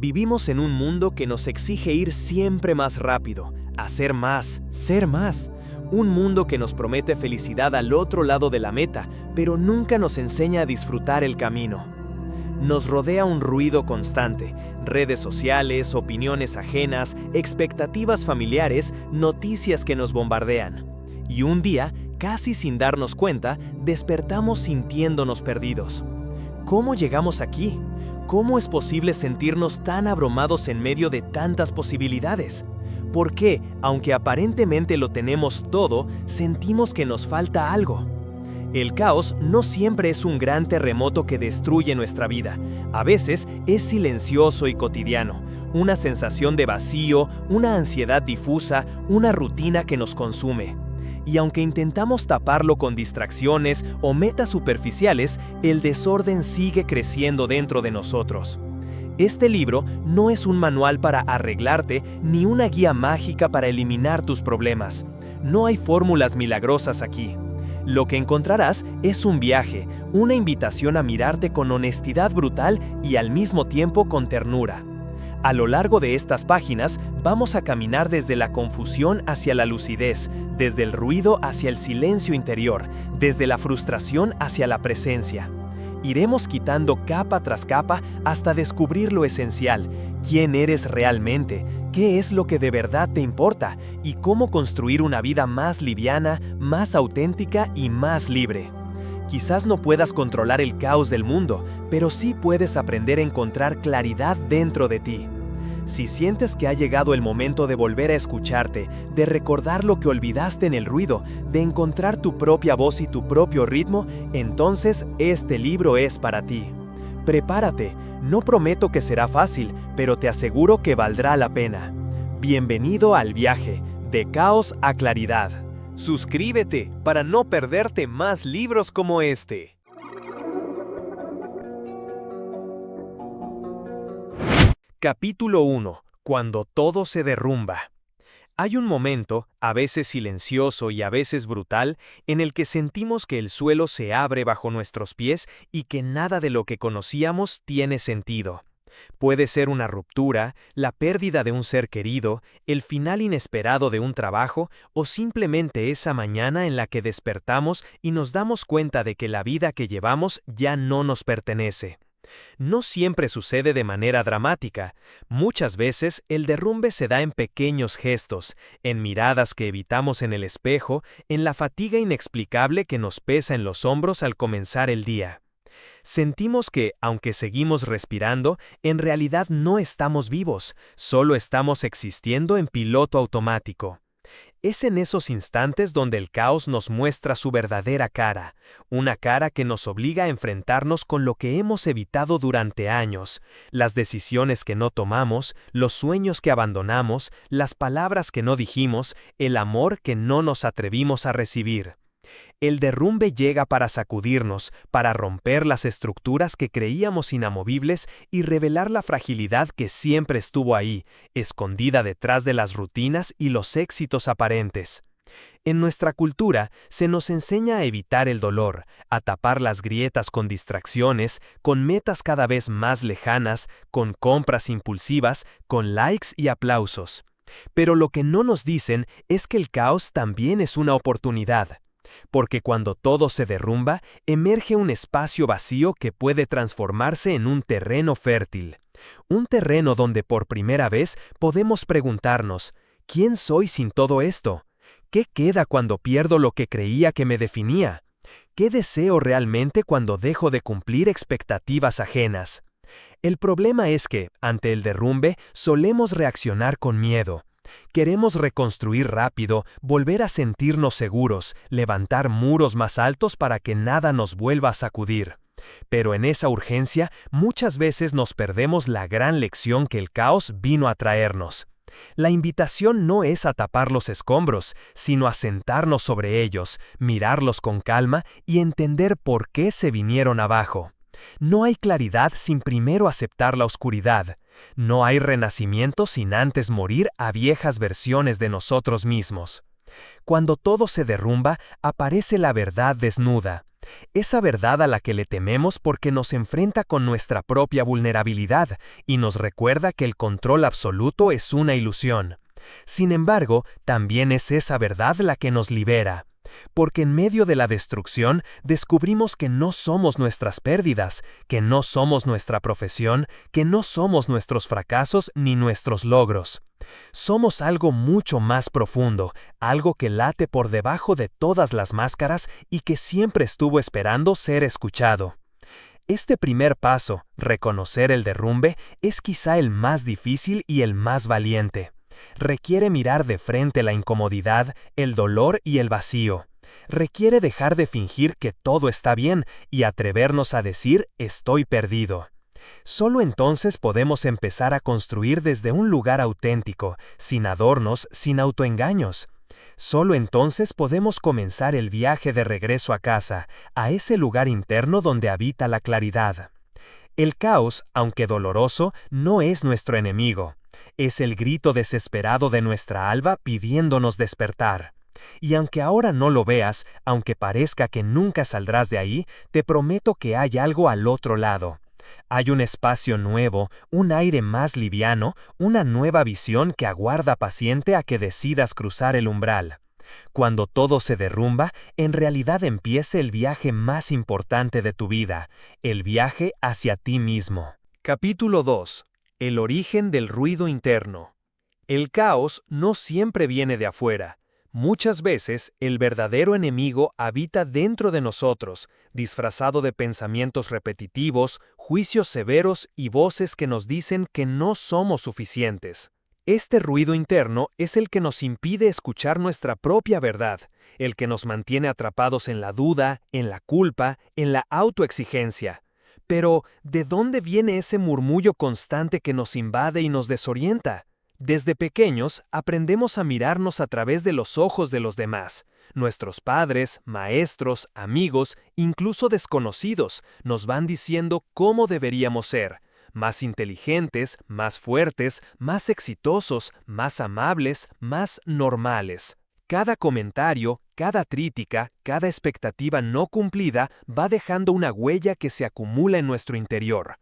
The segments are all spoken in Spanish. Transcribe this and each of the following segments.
Vivimos en un mundo que nos exige ir siempre más rápido, hacer más, ser más. Un mundo que nos promete felicidad al otro lado de la meta, pero nunca nos enseña a disfrutar el camino. Nos rodea un ruido constante, redes sociales, opiniones ajenas, expectativas familiares, noticias que nos bombardean. Y un día, casi sin darnos cuenta, despertamos sintiéndonos perdidos. ¿Cómo llegamos aquí? ¿Cómo es posible sentirnos tan abrumados en medio de tantas posibilidades? ¿Por qué, aunque aparentemente lo tenemos todo, sentimos que nos falta algo? El caos no siempre es un gran terremoto que destruye nuestra vida. A veces es silencioso y cotidiano, una sensación de vacío, una ansiedad difusa, una rutina que nos consume. Y aunque intentamos taparlo con distracciones o metas superficiales, el desorden sigue creciendo dentro de nosotros. Este libro no es un manual para arreglarte ni una guía mágica para eliminar tus problemas. No hay fórmulas milagrosas aquí. Lo que encontrarás es un viaje, una invitación a mirarte con honestidad brutal y al mismo tiempo con ternura. A lo largo de estas páginas vamos a caminar desde la confusión hacia la lucidez, desde el ruido hacia el silencio interior, desde la frustración hacia la presencia. Iremos quitando capa tras capa hasta descubrir lo esencial, quién eres realmente, qué es lo que de verdad te importa y cómo construir una vida más liviana, más auténtica y más libre. Quizás no puedas controlar el caos del mundo, pero sí puedes aprender a encontrar claridad dentro de ti. Si sientes que ha llegado el momento de volver a escucharte, de recordar lo que olvidaste en el ruido, de encontrar tu propia voz y tu propio ritmo, entonces este libro es para ti. Prepárate, no prometo que será fácil, pero te aseguro que valdrá la pena. Bienvenido al viaje, de caos a claridad. Suscríbete para no perderte más libros como este. Capítulo 1. Cuando todo se derrumba. Hay un momento, a veces silencioso y a veces brutal, en el que sentimos que el suelo se abre bajo nuestros pies y que nada de lo que conocíamos tiene sentido. Puede ser una ruptura, la pérdida de un ser querido, el final inesperado de un trabajo o simplemente esa mañana en la que despertamos y nos damos cuenta de que la vida que llevamos ya no nos pertenece. No siempre sucede de manera dramática. Muchas veces el derrumbe se da en pequeños gestos, en miradas que evitamos en el espejo, en la fatiga inexplicable que nos pesa en los hombros al comenzar el día. Sentimos que, aunque seguimos respirando, en realidad no estamos vivos, solo estamos existiendo en piloto automático. Es en esos instantes donde el caos nos muestra su verdadera cara, una cara que nos obliga a enfrentarnos con lo que hemos evitado durante años, las decisiones que no tomamos, los sueños que abandonamos, las palabras que no dijimos, el amor que no nos atrevimos a recibir. El derrumbe llega para sacudirnos, para romper las estructuras que creíamos inamovibles y revelar la fragilidad que siempre estuvo ahí, escondida detrás de las rutinas y los éxitos aparentes. En nuestra cultura se nos enseña a evitar el dolor, a tapar las grietas con distracciones, con metas cada vez más lejanas, con compras impulsivas, con likes y aplausos. Pero lo que no nos dicen es que el caos también es una oportunidad. Porque cuando todo se derrumba, emerge un espacio vacío que puede transformarse en un terreno fértil. Un terreno donde por primera vez podemos preguntarnos, ¿quién soy sin todo esto? ¿Qué queda cuando pierdo lo que creía que me definía? ¿Qué deseo realmente cuando dejo de cumplir expectativas ajenas? El problema es que, ante el derrumbe, solemos reaccionar con miedo. Queremos reconstruir rápido, volver a sentirnos seguros, levantar muros más altos para que nada nos vuelva a sacudir. Pero en esa urgencia, muchas veces nos perdemos la gran lección que el caos vino a traernos. La invitación no es a tapar los escombros, sino a sentarnos sobre ellos, mirarlos con calma y entender por qué se vinieron abajo. No hay claridad sin primero aceptar la oscuridad. No hay renacimiento sin antes morir a viejas versiones de nosotros mismos. Cuando todo se derrumba, aparece la verdad desnuda. Esa verdad a la que le tememos porque nos enfrenta con nuestra propia vulnerabilidad y nos recuerda que el control absoluto es una ilusión. Sin embargo, también es esa verdad la que nos libera. Porque en medio de la destrucción descubrimos que no somos nuestras pérdidas, que no somos nuestra profesión, que no somos nuestros fracasos ni nuestros logros. Somos algo mucho más profundo, algo que late por debajo de todas las máscaras y que siempre estuvo esperando ser escuchado. Este primer paso, reconocer el derrumbe, es quizá el más difícil y el más valiente. Requiere mirar de frente la incomodidad, el dolor y el vacío. Requiere dejar de fingir que todo está bien y atrevernos a decir «estoy perdido». Solo entonces podemos empezar a construir desde un lugar auténtico, sin adornos, sin autoengaños. Solo entonces podemos comenzar el viaje de regreso a casa, a ese lugar interno donde habita la claridad. El caos, aunque doloroso, no es nuestro enemigo. Es el grito desesperado de nuestra alma pidiéndonos despertar. Y aunque ahora no lo veas, aunque parezca que nunca saldrás de ahí, te prometo que hay algo al otro lado. Hay un espacio nuevo, un aire más liviano, una nueva visión que aguarda paciente a que decidas cruzar el umbral. Cuando todo se derrumba, en realidad empieza el viaje más importante de tu vida, el viaje hacia ti mismo. Capítulo 2. El origen del ruido interno. El caos no siempre viene de afuera. Muchas veces, el verdadero enemigo habita dentro de nosotros, disfrazado de pensamientos repetitivos, juicios severos y voces que nos dicen que no somos suficientes. Este ruido interno es el que nos impide escuchar nuestra propia verdad, el que nos mantiene atrapados en la duda, en la culpa, en la autoexigencia. Pero, ¿de dónde viene ese murmullo constante que nos invade y nos desorienta? Desde pequeños aprendemos a mirarnos a través de los ojos de los demás. Nuestros padres, maestros, amigos, incluso desconocidos, nos van diciendo cómo deberíamos ser. Más inteligentes, más fuertes, más exitosos, más amables, más normales. Cada comentario, cada crítica, cada expectativa no cumplida va dejando una huella que se acumula en nuestro interior.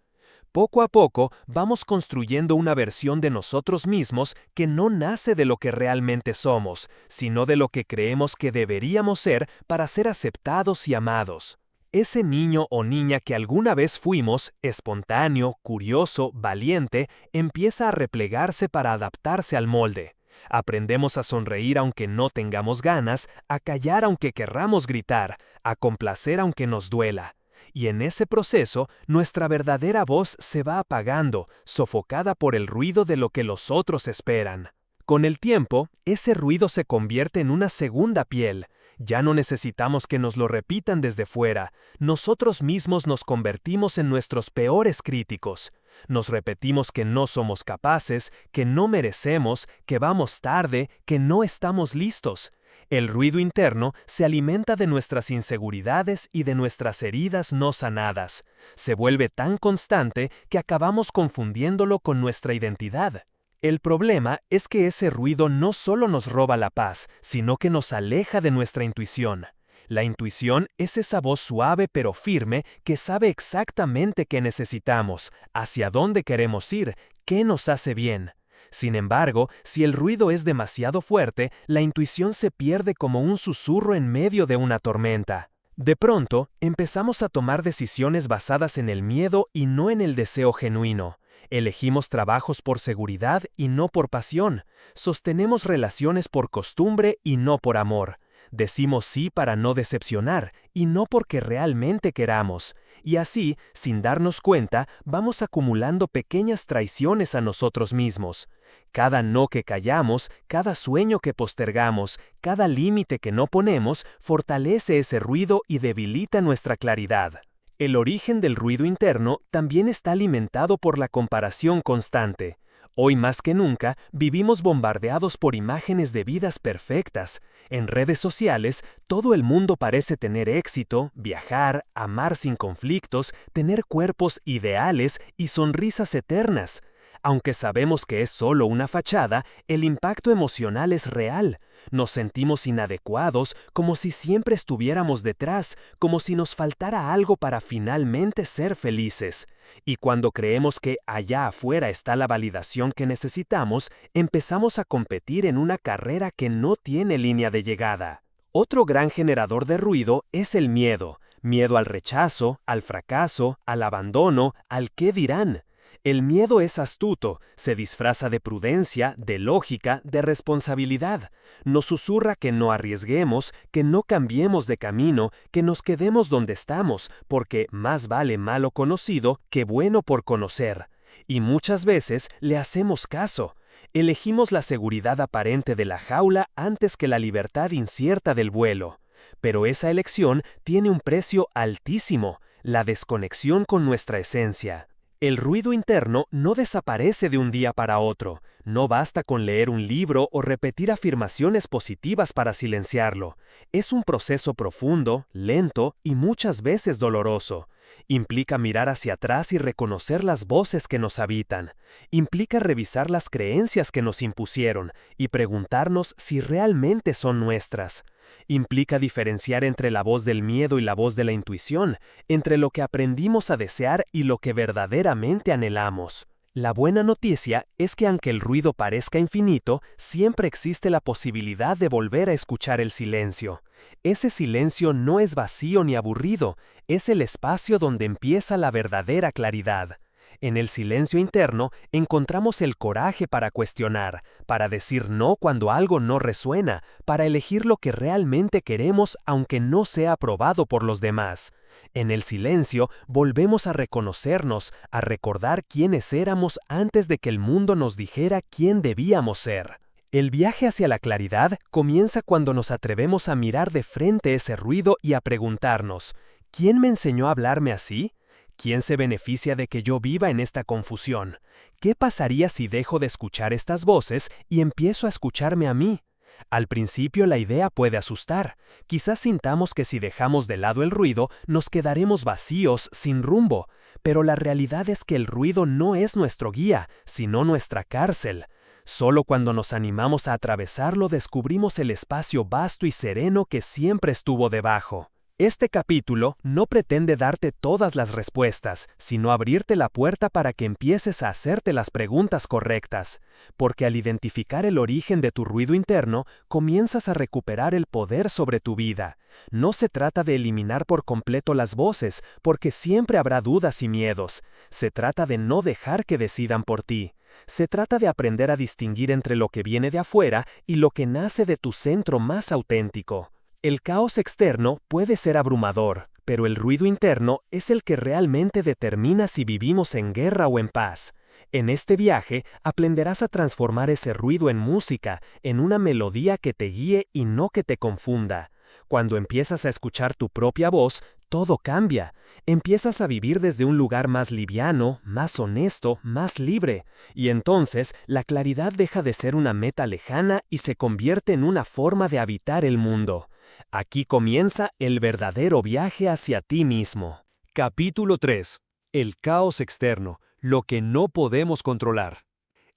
Poco a poco vamos construyendo una versión de nosotros mismos que no nace de lo que realmente somos, sino de lo que creemos que deberíamos ser para ser aceptados y amados. Ese niño o niña que alguna vez fuimos, espontáneo, curioso, valiente, empieza a replegarse para adaptarse al molde. Aprendemos a sonreír aunque no tengamos ganas, a callar aunque querramos gritar, a complacer aunque nos duela. Y en ese proceso, nuestra verdadera voz se va apagando, sofocada por el ruido de lo que los otros esperan. Con el tiempo, ese ruido se convierte en una segunda piel. Ya no necesitamos que nos lo repitan desde fuera. Nosotros mismos nos convertimos en nuestros peores críticos. Nos repetimos que no somos capaces, que no merecemos, que vamos tarde, que no estamos listos. El ruido interno se alimenta de nuestras inseguridades y de nuestras heridas no sanadas. Se vuelve tan constante que acabamos confundiéndolo con nuestra identidad. El problema es que ese ruido no solo nos roba la paz, sino que nos aleja de nuestra intuición. La intuición es esa voz suave pero firme que sabe exactamente qué necesitamos, hacia dónde queremos ir, qué nos hace bien. Sin embargo, si el ruido es demasiado fuerte, la intuición se pierde como un susurro en medio de una tormenta. De pronto, empezamos a tomar decisiones basadas en el miedo y no en el deseo genuino. Elegimos trabajos por seguridad y no por pasión. Sostenemos relaciones por costumbre y no por amor. Decimos sí para no decepcionar y no porque realmente queramos. Y así, sin darnos cuenta, vamos acumulando pequeñas traiciones a nosotros mismos. Cada no que callamos, cada sueño que postergamos, cada límite que no ponemos, fortalece ese ruido y debilita nuestra claridad. El origen del ruido interno también está alimentado por la comparación constante. Hoy más que nunca, vivimos bombardeados por imágenes de vidas perfectas. En redes sociales, todo el mundo parece tener éxito, viajar, amar sin conflictos, tener cuerpos ideales y sonrisas eternas. Aunque sabemos que es solo una fachada, el impacto emocional es real. Nos sentimos inadecuados, como si siempre estuviéramos detrás, como si nos faltara algo para finalmente ser felices. Y cuando creemos que allá afuera está la validación que necesitamos, empezamos a competir en una carrera que no tiene línea de llegada. Otro gran generador de ruido es el miedo. Miedo al rechazo, al fracaso, al abandono, al qué dirán. El miedo es astuto, se disfraza de prudencia, de lógica, de responsabilidad. Nos susurra que no arriesguemos, que no cambiemos de camino, que nos quedemos donde estamos, porque más vale malo conocido que bueno por conocer. Y muchas veces le hacemos caso. Elegimos la seguridad aparente de la jaula antes que la libertad incierta del vuelo. Pero esa elección tiene un precio altísimo, la desconexión con nuestra esencia. El ruido interno no desaparece de un día para otro. No basta con leer un libro o repetir afirmaciones positivas para silenciarlo. Es un proceso profundo, lento y muchas veces doloroso. Implica mirar hacia atrás y reconocer las voces que nos habitan. Implica revisar las creencias que nos impusieron y preguntarnos si realmente son nuestras. Implica diferenciar entre la voz del miedo y la voz de la intuición, entre lo que aprendimos a desear y lo que verdaderamente anhelamos. La buena noticia es que aunque el ruido parezca infinito, siempre existe la posibilidad de volver a escuchar el silencio. Ese silencio no es vacío ni aburrido, es el espacio donde empieza la verdadera claridad. En el silencio interno encontramos el coraje para cuestionar, para decir no cuando algo no resuena, para elegir lo que realmente queremos aunque no sea aprobado por los demás. En el silencio volvemos a reconocernos, a recordar quiénes éramos antes de que el mundo nos dijera quién debíamos ser. El viaje hacia la claridad comienza cuando nos atrevemos a mirar de frente ese ruido y a preguntarnos, ¿quién me enseñó a hablarme así? ¿Quién se beneficia de que yo viva en esta confusión? ¿Qué pasaría si dejo de escuchar estas voces y empiezo a escucharme a mí? Al principio la idea puede asustar. Quizás sintamos que si dejamos de lado el ruido, nos quedaremos vacíos, sin rumbo. Pero la realidad es que el ruido no es nuestro guía, sino nuestra cárcel. Solo cuando nos animamos a atravesarlo descubrimos el espacio vasto y sereno que siempre estuvo debajo. Este capítulo no pretende darte todas las respuestas, sino abrirte la puerta para que empieces a hacerte las preguntas correctas. Porque al identificar el origen de tu ruido interno, comienzas a recuperar el poder sobre tu vida. No se trata de eliminar por completo las voces, porque siempre habrá dudas y miedos. Se trata de no dejar que decidan por ti. Se trata de aprender a distinguir entre lo que viene de afuera y lo que nace de tu centro más auténtico. El caos externo puede ser abrumador, pero el ruido interno es el que realmente determina si vivimos en guerra o en paz. En este viaje aprenderás a transformar ese ruido en música, en una melodía que te guíe y no que te confunda. Cuando empiezas a escuchar tu propia voz, todo cambia. Empiezas a vivir desde un lugar más liviano, más honesto, más libre. Y entonces la claridad deja de ser una meta lejana y se convierte en una forma de habitar el mundo. Aquí comienza el verdadero viaje hacia ti mismo. Capítulo 3. El caos externo, lo que no podemos controlar.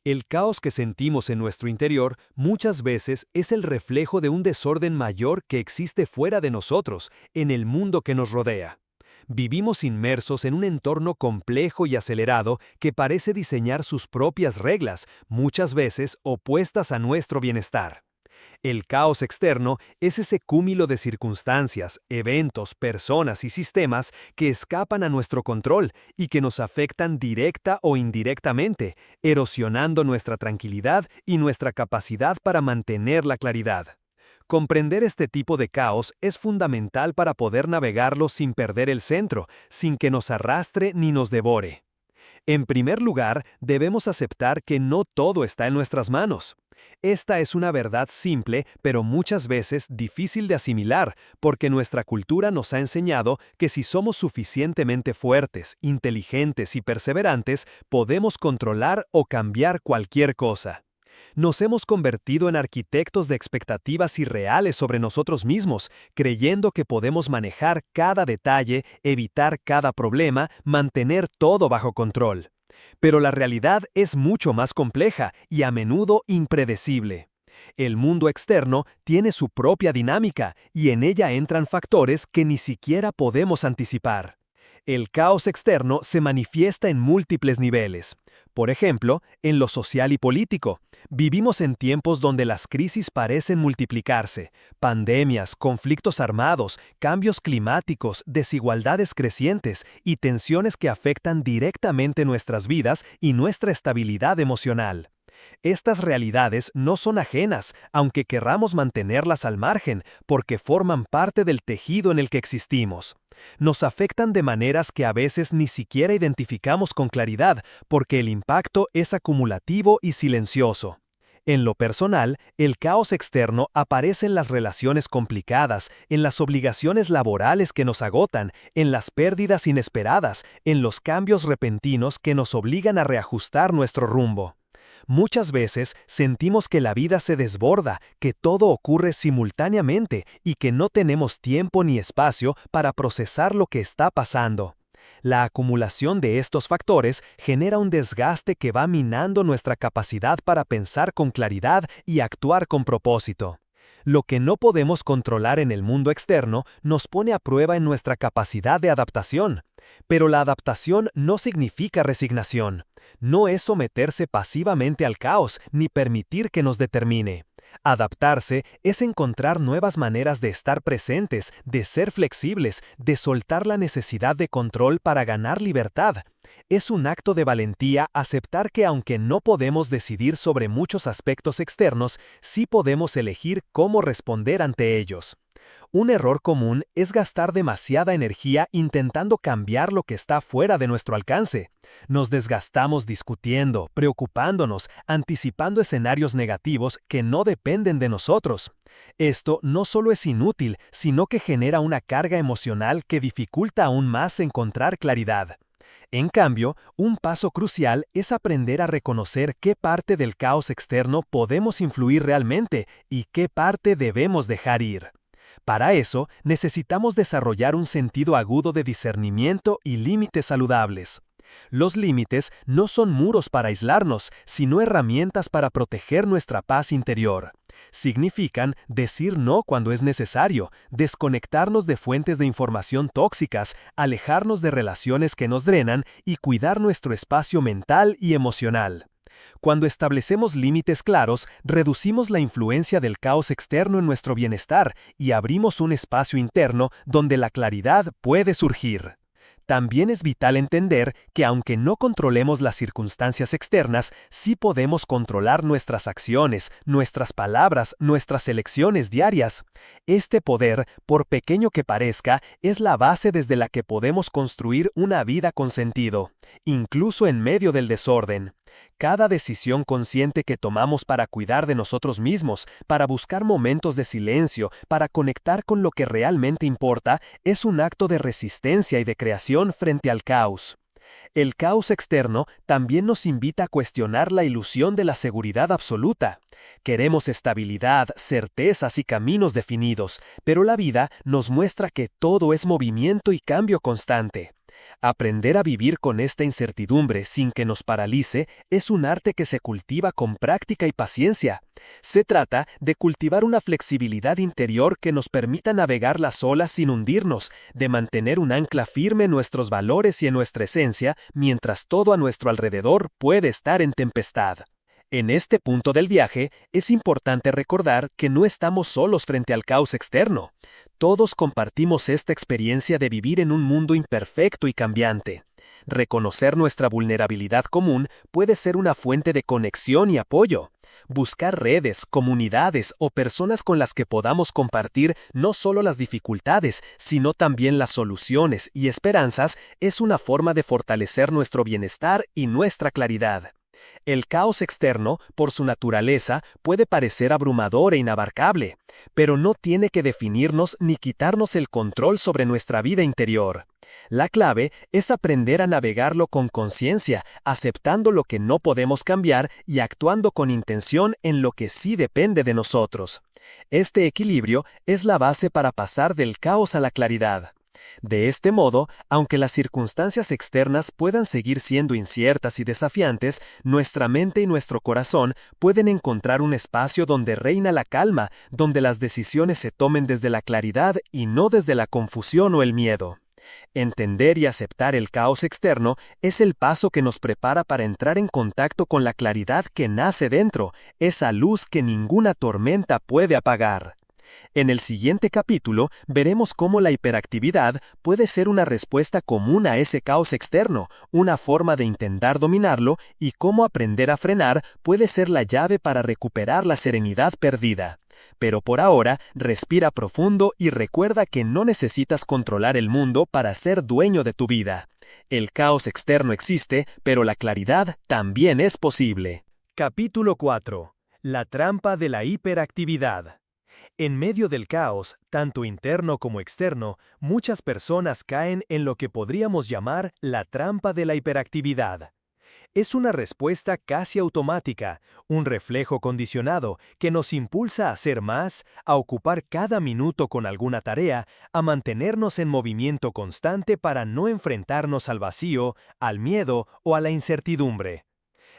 El caos que sentimos en nuestro interior muchas veces es el reflejo de un desorden mayor que existe fuera de nosotros, en el mundo que nos rodea. Vivimos inmersos en un entorno complejo y acelerado que parece diseñar sus propias reglas, muchas veces opuestas a nuestro bienestar. El caos externo es ese cúmulo de circunstancias, eventos, personas y sistemas que escapan a nuestro control y que nos afectan directa o indirectamente, erosionando nuestra tranquilidad y nuestra capacidad para mantener la claridad. Comprender este tipo de caos es fundamental para poder navegarlo sin perder el centro, sin que nos arrastre ni nos devore. En primer lugar, debemos aceptar que no todo está en nuestras manos. Esta es una verdad simple, pero muchas veces difícil de asimilar, porque nuestra cultura nos ha enseñado que si somos suficientemente fuertes, inteligentes y perseverantes, podemos controlar o cambiar cualquier cosa. Nos hemos convertido en arquitectos de expectativas irreales sobre nosotros mismos, creyendo que podemos manejar cada detalle, evitar cada problema, mantener todo bajo control. Pero la realidad es mucho más compleja y a menudo impredecible. El mundo externo tiene su propia dinámica y en ella entran factores que ni siquiera podemos anticipar. El caos externo se manifiesta en múltiples niveles. Por ejemplo, en lo social y político. Vivimos en tiempos donde las crisis parecen multiplicarse. Pandemias, conflictos armados, cambios climáticos, desigualdades crecientes y tensiones que afectan directamente nuestras vidas y nuestra estabilidad emocional. Estas realidades no son ajenas, aunque querramos mantenerlas al margen, porque forman parte del tejido en el que existimos. Nos afectan de maneras que a veces ni siquiera identificamos con claridad, porque el impacto es acumulativo y silencioso. En lo personal, el caos externo aparece en las relaciones complicadas, en las obligaciones laborales que nos agotan, en las pérdidas inesperadas, en los cambios repentinos que nos obligan a reajustar nuestro rumbo. Muchas veces sentimos que la vida se desborda, que todo ocurre simultáneamente y que no tenemos tiempo ni espacio para procesar lo que está pasando. La acumulación de estos factores genera un desgaste que va minando nuestra capacidad para pensar con claridad y actuar con propósito. Lo que no podemos controlar en el mundo externo nos pone a prueba en nuestra capacidad de adaptación. Pero la adaptación no significa resignación. No es someterse pasivamente al caos ni permitir que nos determine. Adaptarse es encontrar nuevas maneras de estar presentes, de ser flexibles, de soltar la necesidad de control para ganar libertad. Es un acto de valentía aceptar que aunque no podemos decidir sobre muchos aspectos externos, sí podemos elegir cómo responder ante ellos. Un error común es gastar demasiada energía intentando cambiar lo que está fuera de nuestro alcance. Nos desgastamos discutiendo, preocupándonos, anticipando escenarios negativos que no dependen de nosotros. Esto no solo es inútil, sino que genera una carga emocional que dificulta aún más encontrar claridad. En cambio, un paso crucial es aprender a reconocer qué parte del caos externo podemos influir realmente y qué parte debemos dejar ir. Para eso, necesitamos desarrollar un sentido agudo de discernimiento y límites saludables. Los límites no son muros para aislarnos, sino herramientas para proteger nuestra paz interior. Significan decir no cuando es necesario, desconectarnos de fuentes de información tóxicas, alejarnos de relaciones que nos drenan y cuidar nuestro espacio mental y emocional. Cuando establecemos límites claros, reducimos la influencia del caos externo en nuestro bienestar y abrimos un espacio interno donde la claridad puede surgir. También es vital entender que aunque no controlemos las circunstancias externas, sí podemos controlar nuestras acciones, nuestras palabras, nuestras elecciones diarias. Este poder, por pequeño que parezca, es la base desde la que podemos construir una vida con sentido, incluso en medio del desorden. Cada decisión consciente que tomamos para cuidar de nosotros mismos, para buscar momentos de silencio, para conectar con lo que realmente importa, es un acto de resistencia y de creación frente al caos. El caos externo también nos invita a cuestionar la ilusión de la seguridad absoluta. Queremos estabilidad, certezas y caminos definidos, pero la vida nos muestra que todo es movimiento y cambio constante. Aprender a vivir con esta incertidumbre sin que nos paralice es un arte que se cultiva con práctica y paciencia. Se trata de cultivar una flexibilidad interior que nos permita navegar las olas sin hundirnos, de mantener un ancla firme en nuestros valores y en nuestra esencia, mientras todo a nuestro alrededor puede estar en tempestad. En este punto del viaje, es importante recordar que no estamos solos frente al caos externo. Todos compartimos esta experiencia de vivir en un mundo imperfecto y cambiante. Reconocer nuestra vulnerabilidad común puede ser una fuente de conexión y apoyo. Buscar redes, comunidades o personas con las que podamos compartir no solo las dificultades, sino también las soluciones y esperanzas es una forma de fortalecer nuestro bienestar y nuestra claridad. El caos externo, por su naturaleza, puede parecer abrumador e inabarcable, pero no tiene que definirnos ni quitarnos el control sobre nuestra vida interior. La clave es aprender a navegarlo con conciencia, aceptando lo que no podemos cambiar y actuando con intención en lo que sí depende de nosotros. Este equilibrio es la base para pasar del caos a la claridad. De este modo, aunque las circunstancias externas puedan seguir siendo inciertas y desafiantes, nuestra mente y nuestro corazón pueden encontrar un espacio donde reina la calma, donde las decisiones se tomen desde la claridad y no desde la confusión o el miedo. Entender y aceptar el caos externo es el paso que nos prepara para entrar en contacto con la claridad que nace dentro, esa luz que ninguna tormenta puede apagar. En el siguiente capítulo veremos cómo la hiperactividad puede ser una respuesta común a ese caos externo, una forma de intentar dominarlo y cómo aprender a frenar puede ser la llave para recuperar la serenidad perdida. Pero por ahora, respira profundo y recuerda que no necesitas controlar el mundo para ser dueño de tu vida. El caos externo existe, pero la claridad también es posible. Capítulo 4. La trampa de la hiperactividad. En medio del caos, tanto interno como externo, muchas personas caen en lo que podríamos llamar la trampa de la hiperactividad. Es una respuesta casi automática, un reflejo condicionado que nos impulsa a hacer más, a ocupar cada minuto con alguna tarea, a mantenernos en movimiento constante para no enfrentarnos al vacío, al miedo o a la incertidumbre.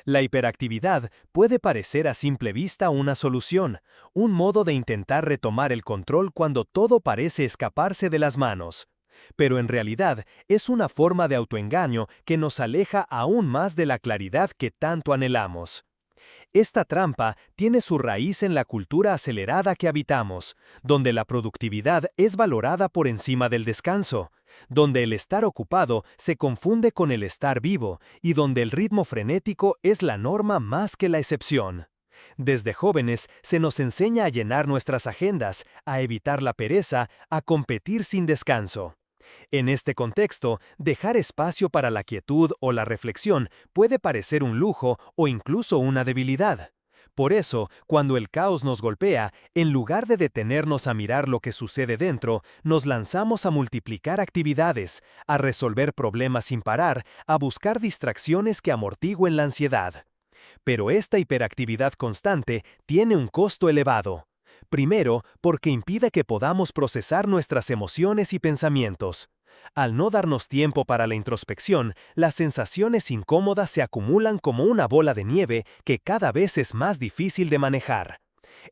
La hiperactividad puede parecer a simple vista una solución, un modo de intentar retomar el control cuando todo parece escaparse de las manos. Pero en realidad es una forma de autoengaño que nos aleja aún más de la claridad que tanto anhelamos. Esta trampa tiene su raíz en la cultura acelerada que habitamos, donde la productividad es valorada por encima del descanso, donde el estar ocupado se confunde con el estar vivo y donde el ritmo frenético es la norma más que la excepción. Desde jóvenes se nos enseña a llenar nuestras agendas, a evitar la pereza, a competir sin descanso. En este contexto, dejar espacio para la quietud o la reflexión puede parecer un lujo o incluso una debilidad. Por eso, cuando el caos nos golpea, en lugar de detenernos a mirar lo que sucede dentro, nos lanzamos a multiplicar actividades, a resolver problemas sin parar, a buscar distracciones que amortigüen la ansiedad. Pero esta hiperactividad constante tiene un costo elevado. Primero, porque impide que podamos procesar nuestras emociones y pensamientos. Al no darnos tiempo para la introspección, las sensaciones incómodas se acumulan como una bola de nieve que cada vez es más difícil de manejar.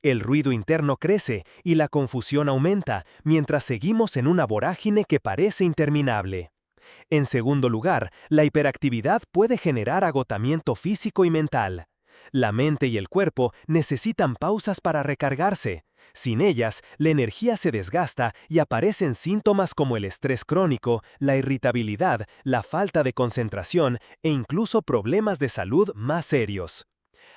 El ruido interno crece y la confusión aumenta, mientras seguimos en una vorágine que parece interminable. En segundo lugar, la hiperactividad puede generar agotamiento físico y mental. La mente y el cuerpo necesitan pausas para recargarse. Sin ellas, la energía se desgasta y aparecen síntomas como el estrés crónico, la irritabilidad, la falta de concentración e incluso problemas de salud más serios.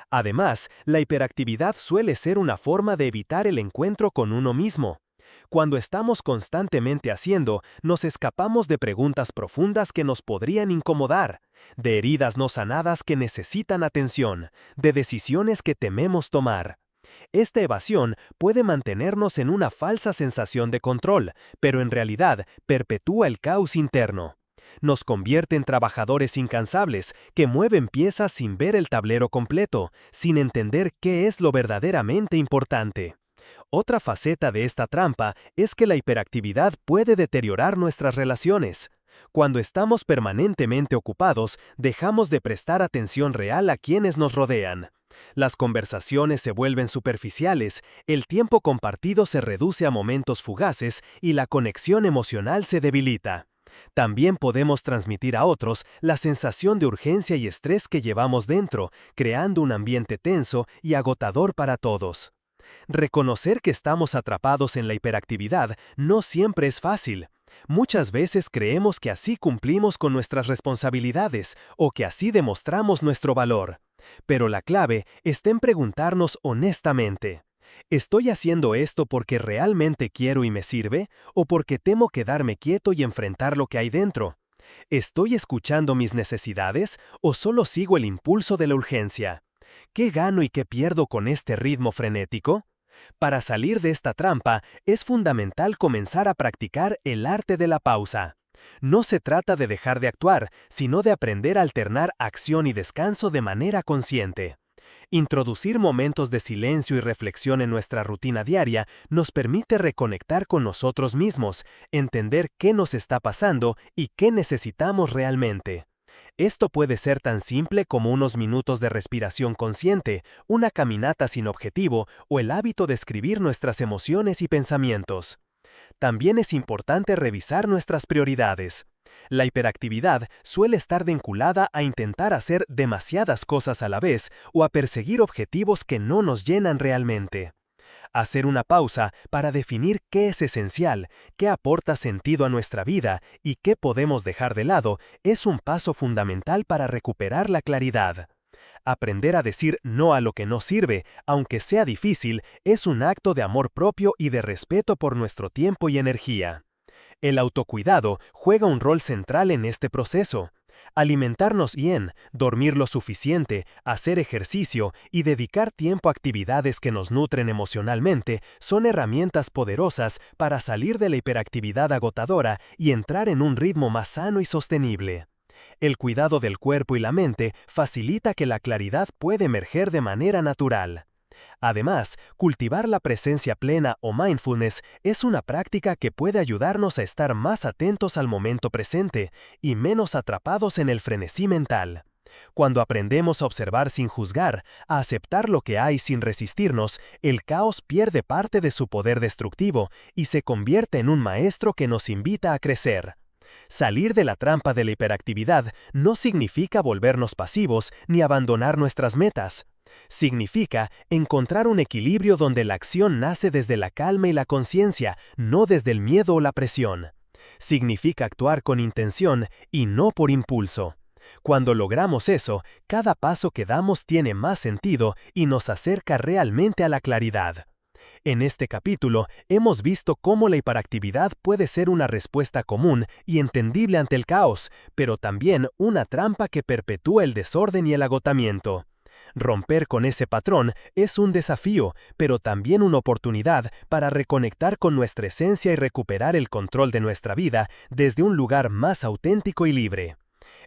Además, la hiperactividad suele ser una forma de evitar el encuentro con uno mismo. Cuando estamos constantemente haciendo, nos escapamos de preguntas profundas que nos podrían incomodar, de heridas no sanadas que necesitan atención, de decisiones que tememos tomar. Esta evasión puede mantenernos en una falsa sensación de control, pero en realidad perpetúa el caos interno. Nos convierte en trabajadores incansables que mueven piezas sin ver el tablero completo, sin entender qué es lo verdaderamente importante. Otra faceta de esta trampa es que la hiperactividad puede deteriorar nuestras relaciones. Cuando estamos permanentemente ocupados, dejamos de prestar atención real a quienes nos rodean. Las conversaciones se vuelven superficiales, el tiempo compartido se reduce a momentos fugaces y la conexión emocional se debilita. También podemos transmitir a otros la sensación de urgencia y estrés que llevamos dentro, creando un ambiente tenso y agotador para todos. Reconocer que estamos atrapados en la hiperactividad no siempre es fácil. Muchas veces creemos que así cumplimos con nuestras responsabilidades o que así demostramos nuestro valor. Pero la clave está en preguntarnos honestamente: ¿estoy haciendo esto porque realmente quiero y me sirve, o porque temo quedarme quieto y enfrentar lo que hay dentro? ¿Estoy escuchando mis necesidades o solo sigo el impulso de la urgencia? ¿Qué gano y qué pierdo con este ritmo frenético? Para salir de esta trampa, es fundamental comenzar a practicar el arte de la pausa. No se trata de dejar de actuar, sino de aprender a alternar acción y descanso de manera consciente. Introducir momentos de silencio y reflexión en nuestra rutina diaria nos permite reconectar con nosotros mismos, entender qué nos está pasando y qué necesitamos realmente. Esto puede ser tan simple como unos minutos de respiración consciente, una caminata sin objetivo o el hábito de escribir nuestras emociones y pensamientos. También es importante revisar nuestras prioridades. La hiperactividad suele estar vinculada a intentar hacer demasiadas cosas a la vez o a perseguir objetivos que no nos llenan realmente. Hacer una pausa para definir qué es esencial, qué aporta sentido a nuestra vida y qué podemos dejar de lado es un paso fundamental para recuperar la claridad. Aprender a decir no a lo que no sirve, aunque sea difícil, es un acto de amor propio y de respeto por nuestro tiempo y energía. El autocuidado juega un rol central en este proceso. Alimentarnos bien, dormir lo suficiente, hacer ejercicio y dedicar tiempo a actividades que nos nutren emocionalmente son herramientas poderosas para salir de la hiperactividad agotadora y entrar en un ritmo más sano y sostenible. El cuidado del cuerpo y la mente facilita que la claridad pueda emerger de manera natural. Además, cultivar la presencia plena o mindfulness es una práctica que puede ayudarnos a estar más atentos al momento presente y menos atrapados en el frenesí mental. Cuando aprendemos a observar sin juzgar, a aceptar lo que hay sin resistirnos, el caos pierde parte de su poder destructivo y se convierte en un maestro que nos invita a crecer. Salir de la trampa de la hiperactividad no significa volvernos pasivos ni abandonar nuestras metas. Significa encontrar un equilibrio donde la acción nace desde la calma y la conciencia, no desde el miedo o la presión. Significa actuar con intención y no por impulso. Cuando logramos eso, cada paso que damos tiene más sentido y nos acerca realmente a la claridad. En este capítulo hemos visto cómo la hiperactividad puede ser una respuesta común y entendible ante el caos, pero también una trampa que perpetúa el desorden y el agotamiento. Romper con ese patrón es un desafío, pero también una oportunidad para reconectar con nuestra esencia y recuperar el control de nuestra vida desde un lugar más auténtico y libre.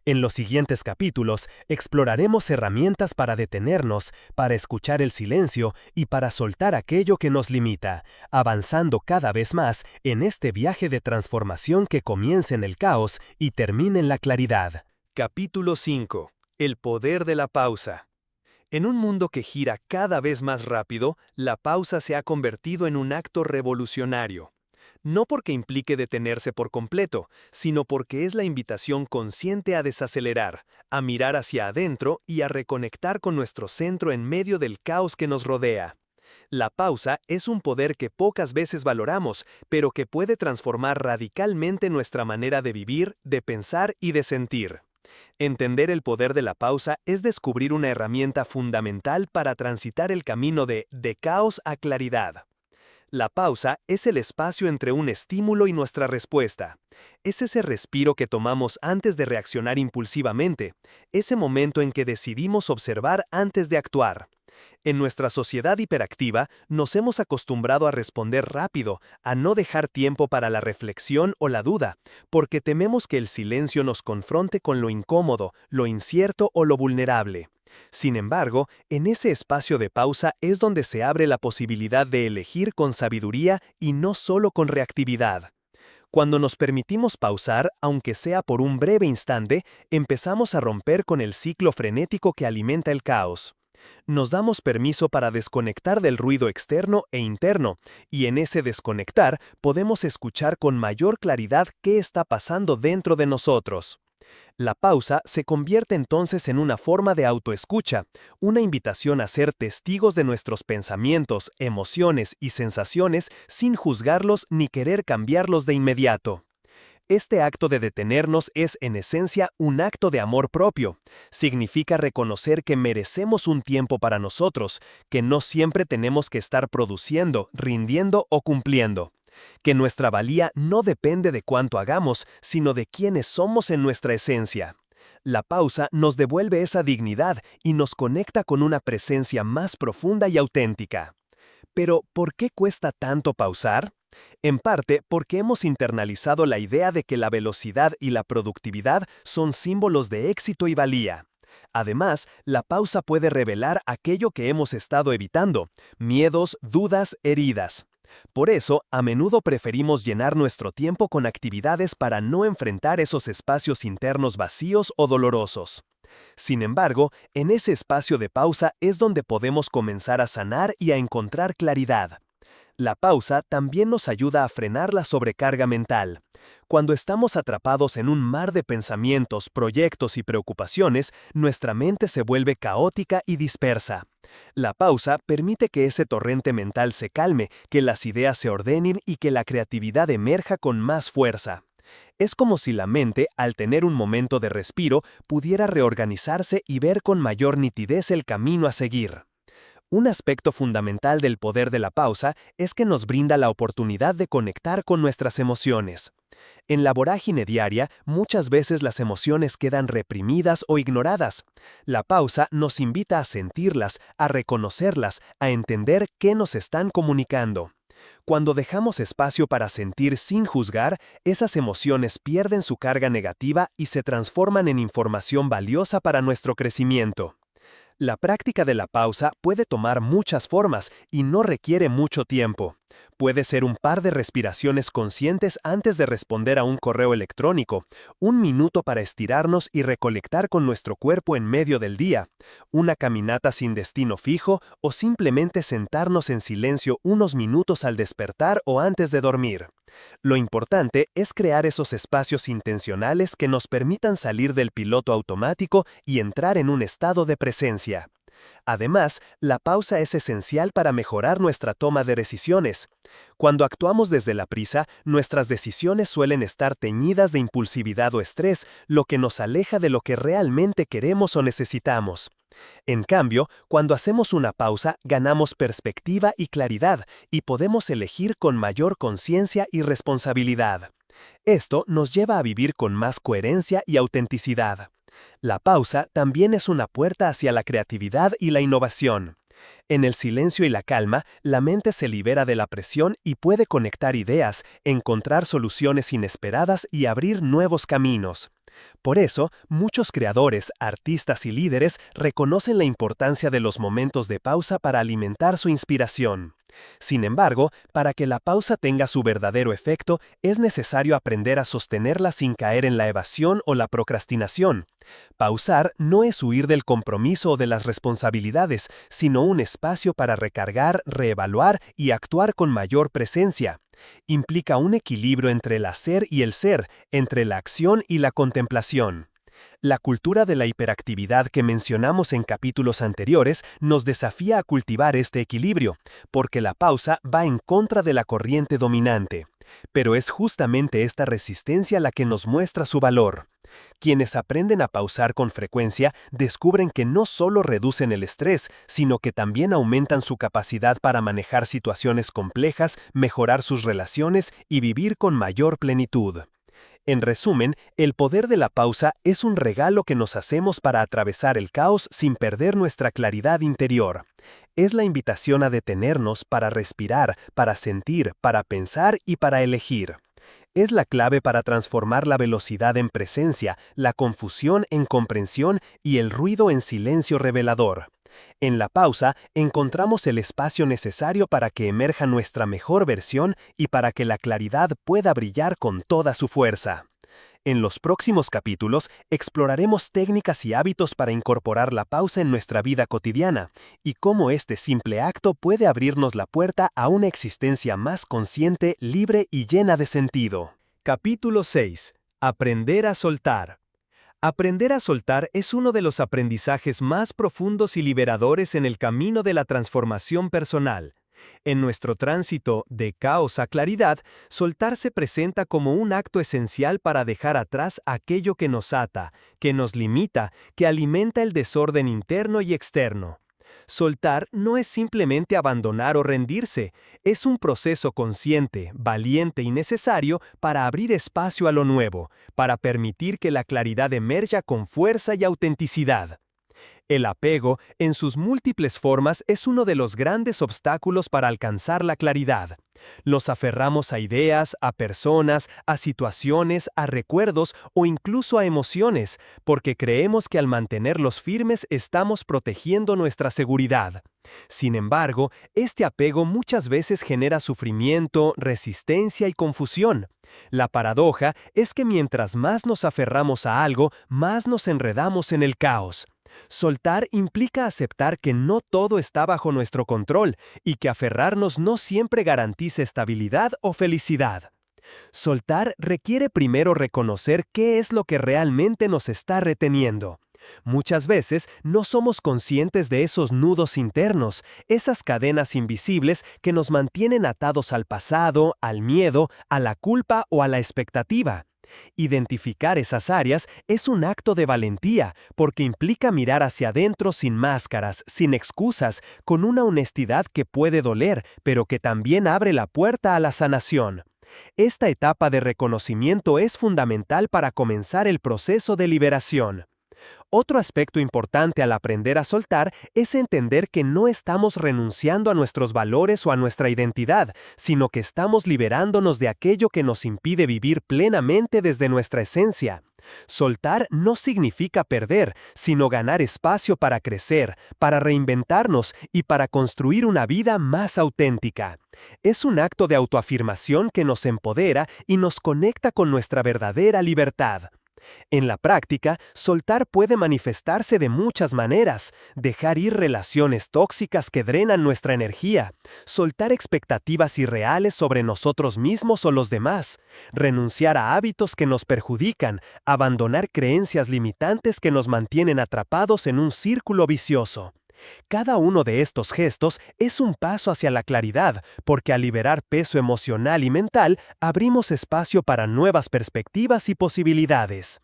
En los siguientes capítulos exploraremos herramientas para detenernos, para escuchar el silencio y para soltar aquello que nos limita, avanzando cada vez más en este viaje de transformación que comienza en el caos y termina en la claridad. Capítulo 5. El poder de la pausa. En un mundo que gira cada vez más rápido, la pausa se ha convertido en un acto revolucionario. No porque implique detenerse por completo, sino porque es la invitación consciente a desacelerar, a mirar hacia adentro y a reconectar con nuestro centro en medio del caos que nos rodea. La pausa es un poder que pocas veces valoramos, pero que puede transformar radicalmente nuestra manera de vivir, de pensar y de sentir. Entender el poder de la pausa es descubrir una herramienta fundamental para transitar el camino de caos a claridad. La pausa es el espacio entre un estímulo y nuestra respuesta. Es ese respiro que tomamos antes de reaccionar impulsivamente, ese momento en que decidimos observar antes de actuar. En nuestra sociedad hiperactiva nos hemos acostumbrado a responder rápido, a no dejar tiempo para la reflexión o la duda, porque tememos que el silencio nos confronte con lo incómodo, lo incierto o lo vulnerable. Sin embargo, en ese espacio de pausa es donde se abre la posibilidad de elegir con sabiduría y no solo con reactividad. Cuando nos permitimos pausar, aunque sea por un breve instante, empezamos a romper con el ciclo frenético que alimenta el caos. Nos damos permiso para desconectar del ruido externo e interno, y en ese desconectar podemos escuchar con mayor claridad qué está pasando dentro de nosotros. La pausa se convierte entonces en una forma de autoescucha, una invitación a ser testigos de nuestros pensamientos, emociones y sensaciones sin juzgarlos ni querer cambiarlos de inmediato. Este acto de detenernos es, en esencia, un acto de amor propio. Significa reconocer que merecemos un tiempo para nosotros, que no siempre tenemos que estar produciendo, rindiendo o cumpliendo. Que nuestra valía no depende de cuánto hagamos, sino de quiénes somos en nuestra esencia. La pausa nos devuelve esa dignidad y nos conecta con una presencia más profunda y auténtica. Pero, ¿por qué cuesta tanto pausar? En parte porque hemos internalizado la idea de que la velocidad y la productividad son símbolos de éxito y valía. Además, la pausa puede revelar aquello que hemos estado evitando: miedos, dudas, heridas. Por eso, a menudo preferimos llenar nuestro tiempo con actividades para no enfrentar esos espacios internos vacíos o dolorosos. Sin embargo, en ese espacio de pausa es donde podemos comenzar a sanar y a encontrar claridad. La pausa también nos ayuda a frenar la sobrecarga mental. Cuando estamos atrapados en un mar de pensamientos, proyectos y preocupaciones, nuestra mente se vuelve caótica y dispersa. La pausa permite que ese torrente mental se calme, que las ideas se ordenen y que la creatividad emerja con más fuerza. Es como si la mente, al tener un momento de respiro, pudiera reorganizarse y ver con mayor nitidez el camino a seguir. Un aspecto fundamental del poder de la pausa es que nos brinda la oportunidad de conectar con nuestras emociones. En la vorágine diaria, muchas veces las emociones quedan reprimidas o ignoradas. La pausa nos invita a sentirlas, a reconocerlas, a entender qué nos están comunicando. Cuando dejamos espacio para sentir sin juzgar, esas emociones pierden su carga negativa y se transforman en información valiosa para nuestro crecimiento. La práctica de la pausa puede tomar muchas formas y no requiere mucho tiempo. Puede ser un par de respiraciones conscientes antes de responder a un correo electrónico, un minuto para estirarnos y reconectar con nuestro cuerpo en medio del día, una caminata sin destino fijo o simplemente sentarnos en silencio unos minutos al despertar o antes de dormir. Lo importante es crear esos espacios intencionales que nos permitan salir del piloto automático y entrar en un estado de presencia. Además, la pausa es esencial para mejorar nuestra toma de decisiones. Cuando actuamos desde la prisa, nuestras decisiones suelen estar teñidas de impulsividad o estrés, lo que nos aleja de lo que realmente queremos o necesitamos. En cambio, cuando hacemos una pausa, ganamos perspectiva y claridad, y podemos elegir con mayor conciencia y responsabilidad. Esto nos lleva a vivir con más coherencia y autenticidad. La pausa también es una puerta hacia la creatividad y la innovación. En el silencio y la calma, la mente se libera de la presión y puede conectar ideas, encontrar soluciones inesperadas y abrir nuevos caminos. Por eso, muchos creadores, artistas y líderes reconocen la importancia de los momentos de pausa para alimentar su inspiración. Sin embargo, para que la pausa tenga su verdadero efecto, es necesario aprender a sostenerla sin caer en la evasión o la procrastinación. Pausar no es huir del compromiso o de las responsabilidades, sino un espacio para recargar, reevaluar y actuar con mayor presencia. Implica un equilibrio entre el hacer y el ser, entre la acción y la contemplación. La cultura de la hiperactividad que mencionamos en capítulos anteriores nos desafía a cultivar este equilibrio, porque la pausa va en contra de la corriente dominante. Pero es justamente esta resistencia la que nos muestra su valor. Quienes aprenden a pausar con frecuencia descubren que no solo reducen el estrés, sino que también aumentan su capacidad para manejar situaciones complejas, mejorar sus relaciones y vivir con mayor plenitud. En resumen, el poder de la pausa es un regalo que nos hacemos para atravesar el caos sin perder nuestra claridad interior. Es la invitación a detenernos para respirar, para sentir, para pensar y para elegir. Es la clave para transformar la velocidad en presencia, la confusión en comprensión y el ruido en silencio revelador. En la pausa encontramos el espacio necesario para que emerja nuestra mejor versión y para que la claridad pueda brillar con toda su fuerza. En los próximos capítulos exploraremos técnicas y hábitos para incorporar la pausa en nuestra vida cotidiana y cómo este simple acto puede abrirnos la puerta a una existencia más consciente, libre y llena de sentido. Capítulo 6. Aprender a soltar. Aprender a soltar es uno de los aprendizajes más profundos y liberadores en el camino de la transformación personal. En nuestro tránsito de caos a claridad, soltar se presenta como un acto esencial para dejar atrás aquello que nos ata, que nos limita, que alimenta el desorden interno y externo. Soltar no es simplemente abandonar o rendirse, es un proceso consciente, valiente y necesario para abrir espacio a lo nuevo, para permitir que la claridad emerja con fuerza y autenticidad. El apego, en sus múltiples formas, es uno de los grandes obstáculos para alcanzar la claridad. Nos aferramos a ideas, a personas, a situaciones, a recuerdos o incluso a emociones, porque creemos que al mantenerlos firmes estamos protegiendo nuestra seguridad. Sin embargo, este apego muchas veces genera sufrimiento, resistencia y confusión. La paradoja es que mientras más nos aferramos a algo, más nos enredamos en el caos. Soltar implica aceptar que no todo está bajo nuestro control y que aferrarnos no siempre garantiza estabilidad o felicidad. Soltar requiere primero reconocer qué es lo que realmente nos está reteniendo. Muchas veces no somos conscientes de esos nudos internos, esas cadenas invisibles que nos mantienen atados al pasado, al miedo, a la culpa o a la expectativa. Identificar esas áreas es un acto de valentía, porque implica mirar hacia adentro sin máscaras, sin excusas, con una honestidad que puede doler, pero que también abre la puerta a la sanación. Esta etapa de reconocimiento es fundamental para comenzar el proceso de liberación. Otro aspecto importante al aprender a soltar es entender que no estamos renunciando a nuestros valores o a nuestra identidad, sino que estamos liberándonos de aquello que nos impide vivir plenamente desde nuestra esencia. Soltar no significa perder, sino ganar espacio para crecer, para reinventarnos y para construir una vida más auténtica. Es un acto de autoafirmación que nos empodera y nos conecta con nuestra verdadera libertad. En la práctica, soltar puede manifestarse de muchas maneras: dejar ir relaciones tóxicas que drenan nuestra energía, soltar expectativas irreales sobre nosotros mismos o los demás, renunciar a hábitos que nos perjudican, abandonar creencias limitantes que nos mantienen atrapados en un círculo vicioso. Cada uno de estos gestos es un paso hacia la claridad, porque al liberar peso emocional y mental, abrimos espacio para nuevas perspectivas y posibilidades.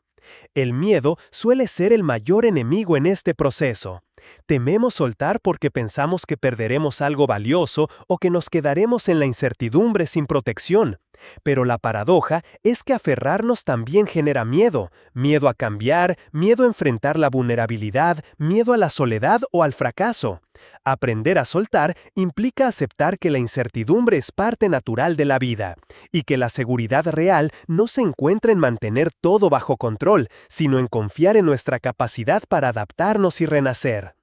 El miedo suele ser el mayor enemigo en este proceso. Tememos soltar porque pensamos que perderemos algo valioso o que nos quedaremos en la incertidumbre sin protección. Pero la paradoja es que aferrarnos también genera miedo: miedo a cambiar, miedo a enfrentar la vulnerabilidad, miedo a la soledad o al fracaso. Aprender a soltar implica aceptar que la incertidumbre es parte natural de la vida, y que la seguridad real no se encuentra en mantener todo bajo control, sino en confiar en nuestra capacidad para adaptarnos y renacer.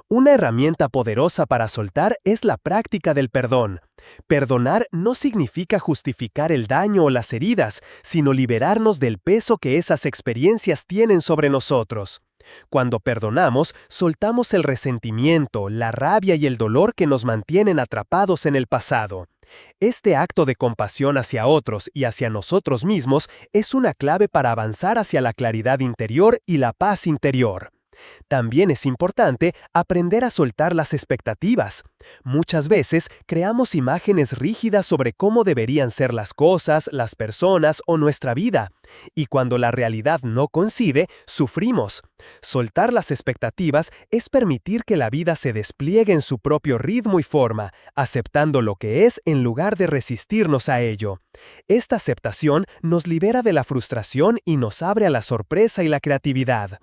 Una herramienta poderosa para soltar es la práctica del perdón. Perdonar no significa justificar el daño o las heridas, sino liberarnos del peso que esas experiencias tienen sobre nosotros. Cuando perdonamos, soltamos el resentimiento, la rabia y el dolor que nos mantienen atrapados en el pasado. Este acto de compasión hacia otros y hacia nosotros mismos es una clave para avanzar hacia la claridad interior y la paz interior. También es importante aprender a soltar las expectativas. Muchas veces creamos imágenes rígidas sobre cómo deberían ser las cosas, las personas o nuestra vida, y cuando la realidad no coincide, sufrimos. Soltar las expectativas es permitir que la vida se despliegue en su propio ritmo y forma, aceptando lo que es en lugar de resistirnos a ello. Esta aceptación nos libera de la frustración y nos abre a la sorpresa y la creatividad.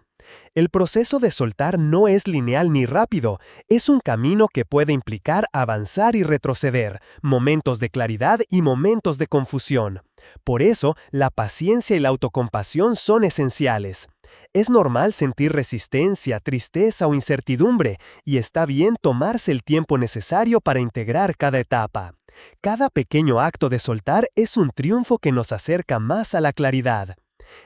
El proceso de soltar no es lineal ni rápido, es un camino que puede implicar avanzar y retroceder, momentos de claridad y momentos de confusión. Por eso, la paciencia y la autocompasión son esenciales. Es normal sentir resistencia, tristeza o incertidumbre, y está bien tomarse el tiempo necesario para integrar cada etapa. Cada pequeño acto de soltar es un triunfo que nos acerca más a la claridad.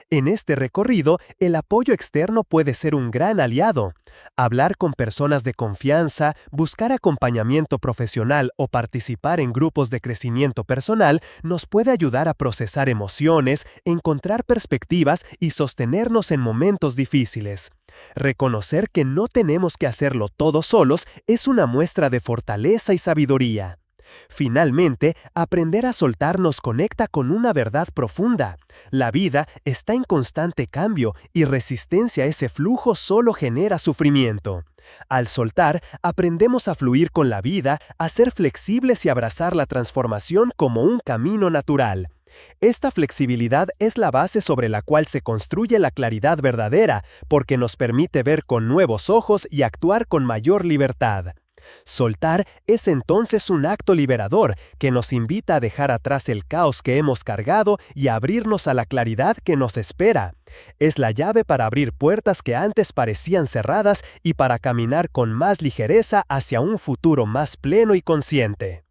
En este recorrido, el apoyo externo puede ser un gran aliado. Hablar con personas de confianza, buscar acompañamiento profesional o participar en grupos de crecimiento personal nos puede ayudar a procesar emociones, encontrar perspectivas y sostenernos en momentos difíciles. Reconocer que no tenemos que hacerlo todos solos es una muestra de fortaleza y sabiduría. Finalmente, aprender a soltar nos conecta con una verdad profunda. La vida está en constante cambio y resistencia a ese flujo solo genera sufrimiento. Al soltar, aprendemos a fluir con la vida, a ser flexibles y abrazar la transformación como un camino natural. Esta flexibilidad es la base sobre la cual se construye la claridad verdadera, porque nos permite ver con nuevos ojos y actuar con mayor libertad. Soltar es entonces un acto liberador que nos invita a dejar atrás el caos que hemos cargado y a abrirnos a la claridad que nos espera. Es la llave para abrir puertas que antes parecían cerradas y para caminar con más ligereza hacia un futuro más pleno y consciente.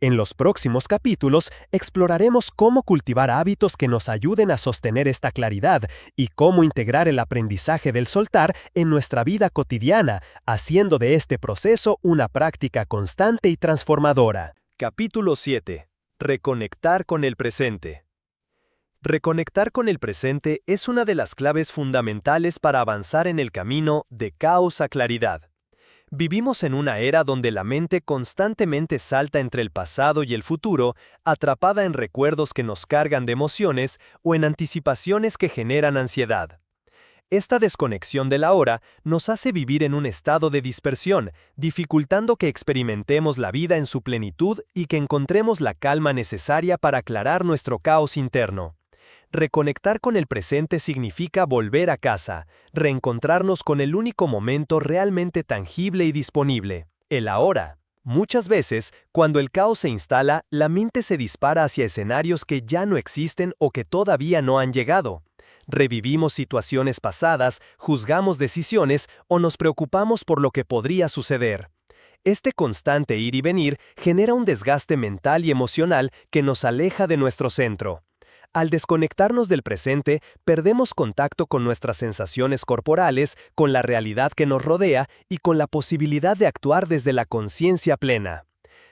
En los próximos capítulos exploraremos cómo cultivar hábitos que nos ayuden a sostener esta claridad y cómo integrar el aprendizaje del soltar en nuestra vida cotidiana, haciendo de este proceso una práctica constante y transformadora. Capítulo 7. Reconectar con el presente. Reconectar con el presente es una de las claves fundamentales para avanzar en el camino de caos a claridad. Vivimos en una era donde la mente constantemente salta entre el pasado y el futuro, atrapada en recuerdos que nos cargan de emociones o en anticipaciones que generan ansiedad. Esta desconexión del ahora nos hace vivir en un estado de dispersión, dificultando que experimentemos la vida en su plenitud y que encontremos la calma necesaria para aclarar nuestro caos interno. Reconectar con el presente significa volver a casa, reencontrarnos con el único momento realmente tangible y disponible, el ahora. Muchas veces, cuando el caos se instala, la mente se dispara hacia escenarios que ya no existen o que todavía no han llegado. Revivimos situaciones pasadas, juzgamos decisiones o nos preocupamos por lo que podría suceder. Este constante ir y venir genera un desgaste mental y emocional que nos aleja de nuestro centro. Al desconectarnos del presente, perdemos contacto con nuestras sensaciones corporales, con la realidad que nos rodea y con la posibilidad de actuar desde la conciencia plena.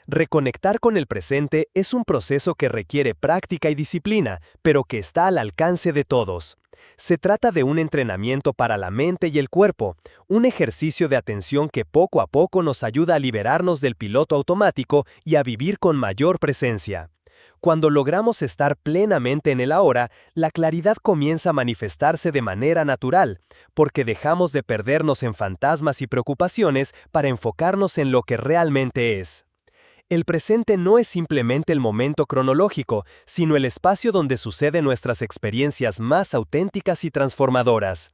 Reconectar con el presente es un proceso que requiere práctica y disciplina, pero que está al alcance de todos. Se trata de un entrenamiento para la mente y el cuerpo, un ejercicio de atención que poco a poco nos ayuda a liberarnos del piloto automático y a vivir con mayor presencia. Cuando logramos estar plenamente en el ahora, la claridad comienza a manifestarse de manera natural, porque dejamos de perdernos en fantasmas y preocupaciones para enfocarnos en lo que realmente es. El presente no es simplemente el momento cronológico, sino el espacio donde suceden nuestras experiencias más auténticas y transformadoras.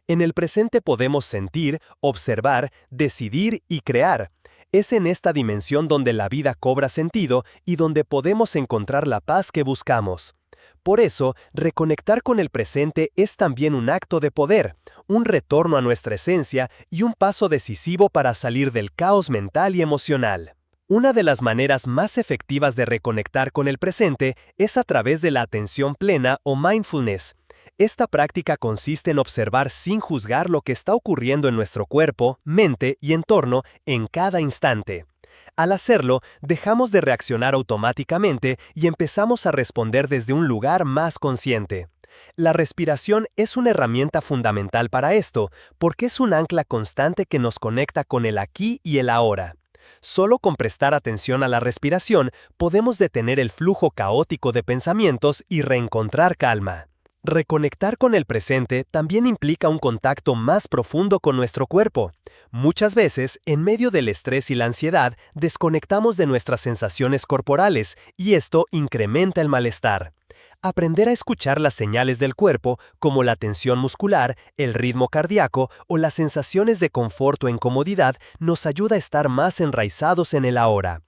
En el presente podemos sentir, observar, decidir y crear. Es en esta dimensión donde la vida cobra sentido y donde podemos encontrar la paz que buscamos. Por eso, reconectar con el presente es también un acto de poder, un retorno a nuestra esencia y un paso decisivo para salir del caos mental y emocional. Una de las maneras más efectivas de reconectar con el presente es a través de la atención plena o mindfulness. Esta práctica consiste en observar sin juzgar lo que está ocurriendo en nuestro cuerpo, mente y entorno en cada instante. Al hacerlo, dejamos de reaccionar automáticamente y empezamos a responder desde un lugar más consciente. La respiración es una herramienta fundamental para esto, porque es un ancla constante que nos conecta con el aquí y el ahora. Solo con prestar atención a la respiración podemos detener el flujo caótico de pensamientos y reencontrar calma. Reconectar con el presente también implica un contacto más profundo con nuestro cuerpo. Muchas veces, en medio del estrés y la ansiedad, desconectamos de nuestras sensaciones corporales y esto incrementa el malestar. Aprender a escuchar las señales del cuerpo, como la tensión muscular, el ritmo cardíaco o las sensaciones de confort o incomodidad, nos ayuda a estar más enraizados en el ahora.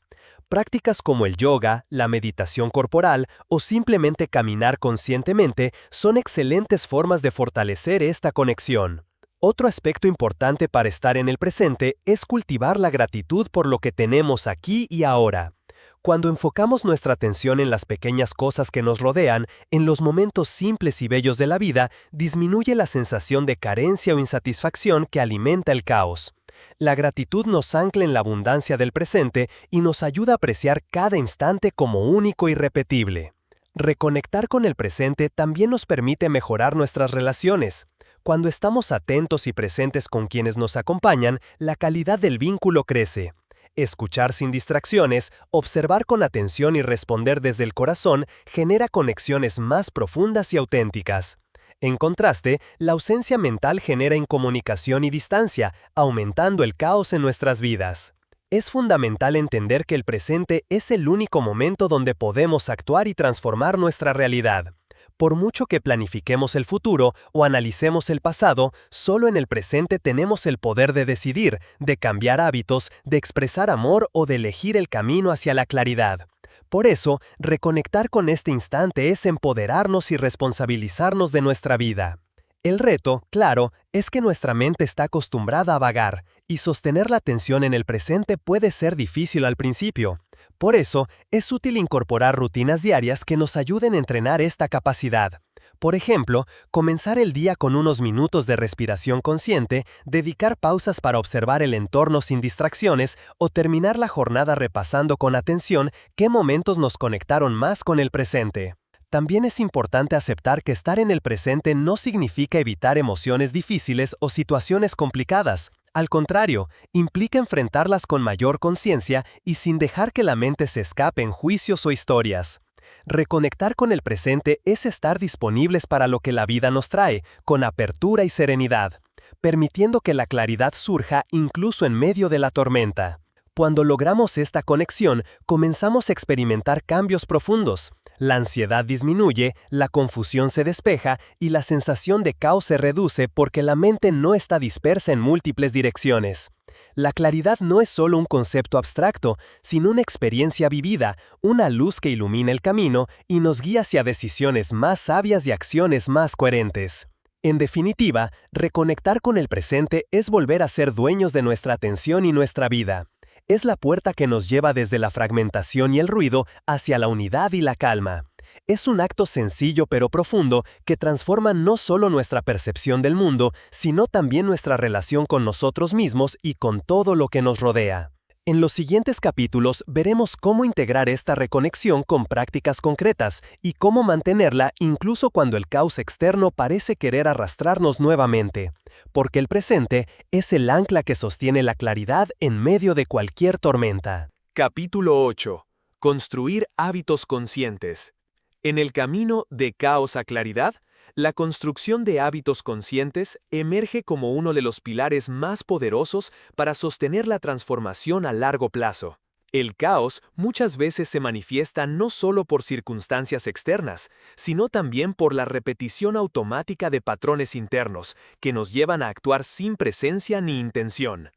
Prácticas como el yoga, la meditación corporal o simplemente caminar conscientemente son excelentes formas de fortalecer esta conexión. Otro aspecto importante para estar en el presente es cultivar la gratitud por lo que tenemos aquí y ahora. Cuando enfocamos nuestra atención en las pequeñas cosas que nos rodean, en los momentos simples y bellos de la vida, disminuye la sensación de carencia o insatisfacción que alimenta el caos. La gratitud nos ancla en la abundancia del presente y nos ayuda a apreciar cada instante como único y irrepetible. Reconectar con el presente también nos permite mejorar nuestras relaciones. Cuando estamos atentos y presentes con quienes nos acompañan, la calidad del vínculo crece. Escuchar sin distracciones, observar con atención y responder desde el corazón genera conexiones más profundas y auténticas. En contraste, la ausencia mental genera incomunicación y distancia, aumentando el caos en nuestras vidas. Es fundamental entender que el presente es el único momento donde podemos actuar y transformar nuestra realidad. Por mucho que planifiquemos el futuro o analicemos el pasado, solo en el presente tenemos el poder de decidir, de cambiar hábitos, de expresar amor o de elegir el camino hacia la claridad. Por eso, reconectar con este instante es empoderarnos y responsabilizarnos de nuestra vida. El reto, claro, es que nuestra mente está acostumbrada a vagar, y sostener la atención en el presente puede ser difícil al principio. Por eso, es útil incorporar rutinas diarias que nos ayuden a entrenar esta capacidad. Por ejemplo, comenzar el día con unos minutos de respiración consciente, dedicar pausas para observar el entorno sin distracciones o terminar la jornada repasando con atención qué momentos nos conectaron más con el presente. También es importante aceptar que estar en el presente no significa evitar emociones difíciles o situaciones complicadas. Al contrario, implica enfrentarlas con mayor conciencia y sin dejar que la mente se escape en juicios o historias. Reconectar con el presente es estar disponibles para lo que la vida nos trae, con apertura y serenidad, permitiendo que la claridad surja incluso en medio de la tormenta. Cuando logramos esta conexión, comenzamos a experimentar cambios profundos. La ansiedad disminuye, la confusión se despeja y la sensación de caos se reduce porque la mente no está dispersa en múltiples direcciones. La claridad no es solo un concepto abstracto, sino una experiencia vivida, una luz que ilumina el camino y nos guía hacia decisiones más sabias y acciones más coherentes. En definitiva, reconectar con el presente es volver a ser dueños de nuestra atención y nuestra vida. Es la puerta que nos lleva desde la fragmentación y el ruido hacia la unidad y la calma. Es un acto sencillo pero profundo que transforma no solo nuestra percepción del mundo, sino también nuestra relación con nosotros mismos y con todo lo que nos rodea. En los siguientes capítulos veremos cómo integrar esta reconexión con prácticas concretas y cómo mantenerla incluso cuando el caos externo parece querer arrastrarnos nuevamente. Porque el presente es el ancla que sostiene la claridad en medio de cualquier tormenta. Capítulo 8. Construir hábitos conscientes. En el camino de caos a claridad, la construcción de hábitos conscientes emerge como uno de los pilares más poderosos para sostener la transformación a largo plazo. El caos muchas veces se manifiesta no solo por circunstancias externas, sino también por la repetición automática de patrones internos que nos llevan a actuar sin presencia ni intención.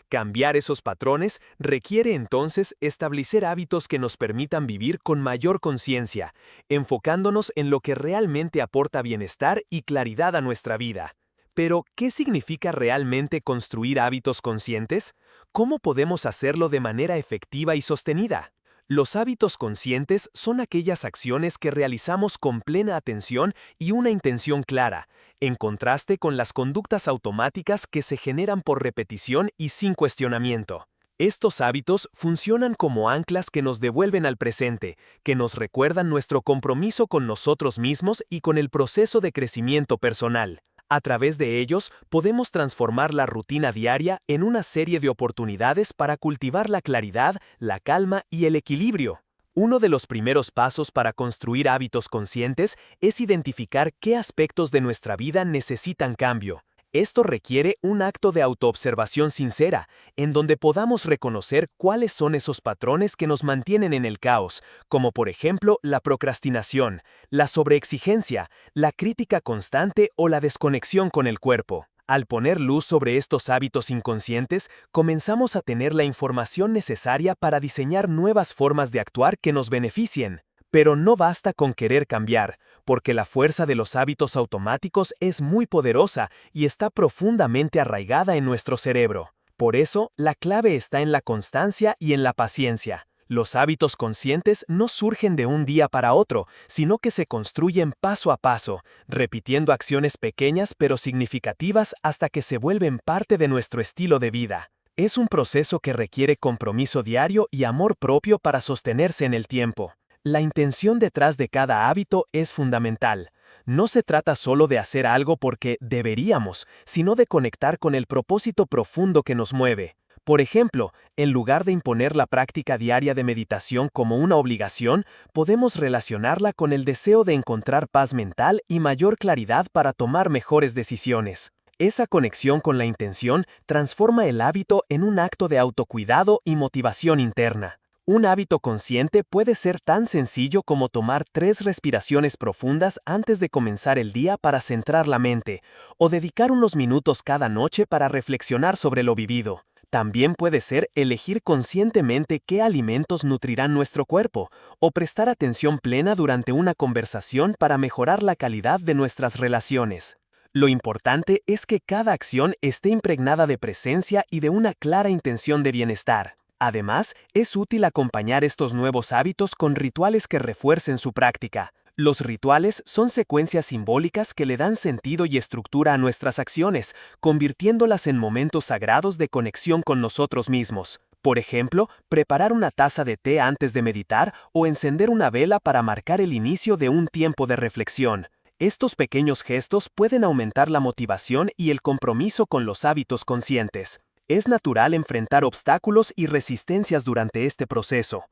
Cambiar esos patrones requiere entonces establecer hábitos que nos permitan vivir con mayor conciencia, enfocándonos en lo que realmente aporta bienestar y claridad a nuestra vida. Pero, ¿qué significa realmente construir hábitos conscientes? ¿Cómo podemos hacerlo de manera efectiva y sostenida? Los hábitos conscientes son aquellas acciones que realizamos con plena atención y una intención clara, en contraste con las conductas automáticas que se generan por repetición y sin cuestionamiento. Estos hábitos funcionan como anclas que nos devuelven al presente, que nos recuerdan nuestro compromiso con nosotros mismos y con el proceso de crecimiento personal. A través de ellos, podemos transformar la rutina diaria en una serie de oportunidades para cultivar la claridad, la calma y el equilibrio. Uno de los primeros pasos para construir hábitos conscientes es identificar qué aspectos de nuestra vida necesitan cambio. Esto requiere un acto de autoobservación sincera, en donde podamos reconocer cuáles son esos patrones que nos mantienen en el caos, como por ejemplo la procrastinación, la sobreexigencia, la crítica constante o la desconexión con el cuerpo. Al poner luz sobre estos hábitos inconscientes, comenzamos a tener la información necesaria para diseñar nuevas formas de actuar que nos beneficien. Pero no basta con querer cambiar, porque la fuerza de los hábitos automáticos es muy poderosa y está profundamente arraigada en nuestro cerebro. Por eso, la clave está en la constancia y en la paciencia. Los hábitos conscientes no surgen de un día para otro, sino que se construyen paso a paso, repitiendo acciones pequeñas pero significativas hasta que se vuelven parte de nuestro estilo de vida. Es un proceso que requiere compromiso diario y amor propio para sostenerse en el tiempo. La intención detrás de cada hábito es fundamental. No se trata solo de hacer algo porque deberíamos, sino de conectar con el propósito profundo que nos mueve. Por ejemplo, en lugar de imponer la práctica diaria de meditación como una obligación, podemos relacionarla con el deseo de encontrar paz mental y mayor claridad para tomar mejores decisiones. Esa conexión con la intención transforma el hábito en un acto de autocuidado y motivación interna. Un hábito consciente puede ser tan sencillo como tomar 3 respiraciones profundas antes de comenzar el día para centrar la mente, o dedicar unos minutos cada noche para reflexionar sobre lo vivido. También puede ser elegir conscientemente qué alimentos nutrirán nuestro cuerpo, o prestar atención plena durante una conversación para mejorar la calidad de nuestras relaciones. Lo importante es que cada acción esté impregnada de presencia y de una clara intención de bienestar. Además, es útil acompañar estos nuevos hábitos con rituales que refuercen su práctica. Los rituales son secuencias simbólicas que le dan sentido y estructura a nuestras acciones, convirtiéndolas en momentos sagrados de conexión con nosotros mismos. Por ejemplo, preparar una taza de té antes de meditar o encender una vela para marcar el inicio de un tiempo de reflexión. Estos pequeños gestos pueden aumentar la motivación y el compromiso con los hábitos conscientes. Es natural enfrentar obstáculos y resistencias durante este proceso.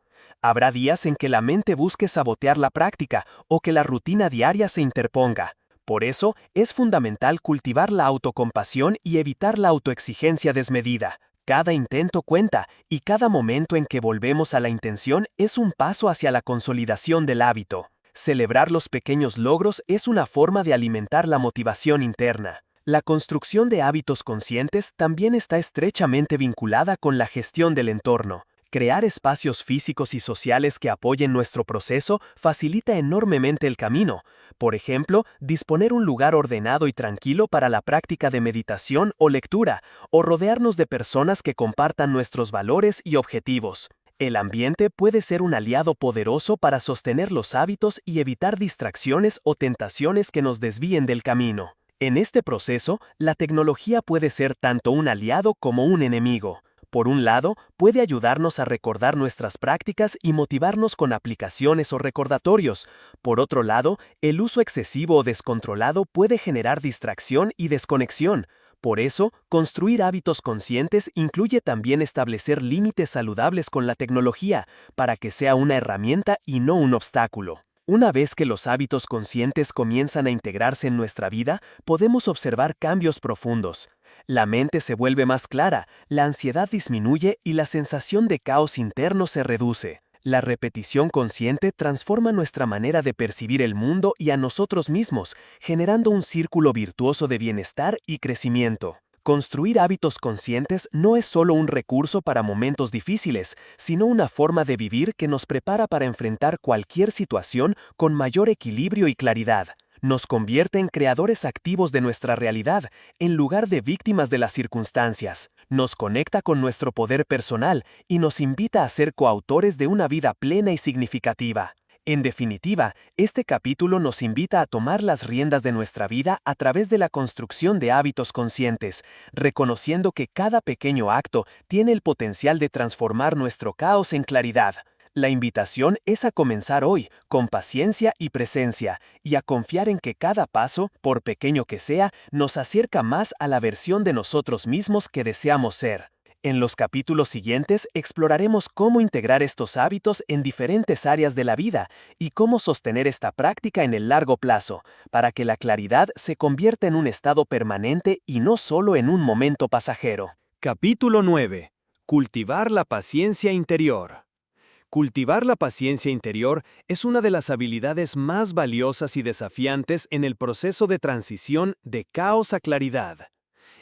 Habrá días en que la mente busque sabotear la práctica o que la rutina diaria se interponga. Por eso, es fundamental cultivar la autocompasión y evitar la autoexigencia desmedida. Cada intento cuenta y cada momento en que volvemos a la intención es un paso hacia la consolidación del hábito. Celebrar los pequeños logros es una forma de alimentar la motivación interna. La construcción de hábitos conscientes también está estrechamente vinculada con la gestión del entorno. Crear espacios físicos y sociales que apoyen nuestro proceso facilita enormemente el camino. Por ejemplo, disponer un lugar ordenado y tranquilo para la práctica de meditación o lectura, o rodearnos de personas que compartan nuestros valores y objetivos. El ambiente puede ser un aliado poderoso para sostener los hábitos y evitar distracciones o tentaciones que nos desvíen del camino. En este proceso, la tecnología puede ser tanto un aliado como un enemigo. Por un lado, puede ayudarnos a recordar nuestras prácticas y motivarnos con aplicaciones o recordatorios. Por otro lado, el uso excesivo o descontrolado puede generar distracción y desconexión. Por eso, construir hábitos conscientes incluye también establecer límites saludables con la tecnología, para que sea una herramienta y no un obstáculo. Una vez que los hábitos conscientes comienzan a integrarse en nuestra vida, podemos observar cambios profundos. La mente se vuelve más clara, la ansiedad disminuye y la sensación de caos interno se reduce. La repetición consciente transforma nuestra manera de percibir el mundo y a nosotros mismos, generando un círculo virtuoso de bienestar y crecimiento. Construir hábitos conscientes no es solo un recurso para momentos difíciles, sino una forma de vivir que nos prepara para enfrentar cualquier situación con mayor equilibrio y claridad. Nos convierte en creadores activos de nuestra realidad, en lugar de víctimas de las circunstancias. Nos conecta con nuestro poder personal y nos invita a ser coautores de una vida plena y significativa. En definitiva, este capítulo nos invita a tomar las riendas de nuestra vida a través de la construcción de hábitos conscientes, reconociendo que cada pequeño acto tiene el potencial de transformar nuestro caos en claridad. La invitación es a comenzar hoy, con paciencia y presencia, y a confiar en que cada paso, por pequeño que sea, nos acerca más a la versión de nosotros mismos que deseamos ser. En los capítulos siguientes exploraremos cómo integrar estos hábitos en diferentes áreas de la vida y cómo sostener esta práctica en el largo plazo, para que la claridad se convierta en un estado permanente y no solo en un momento pasajero. Capítulo 9. Cultivar la paciencia interior. Cultivar la paciencia interior es una de las habilidades más valiosas y desafiantes en el proceso de transición de caos a claridad.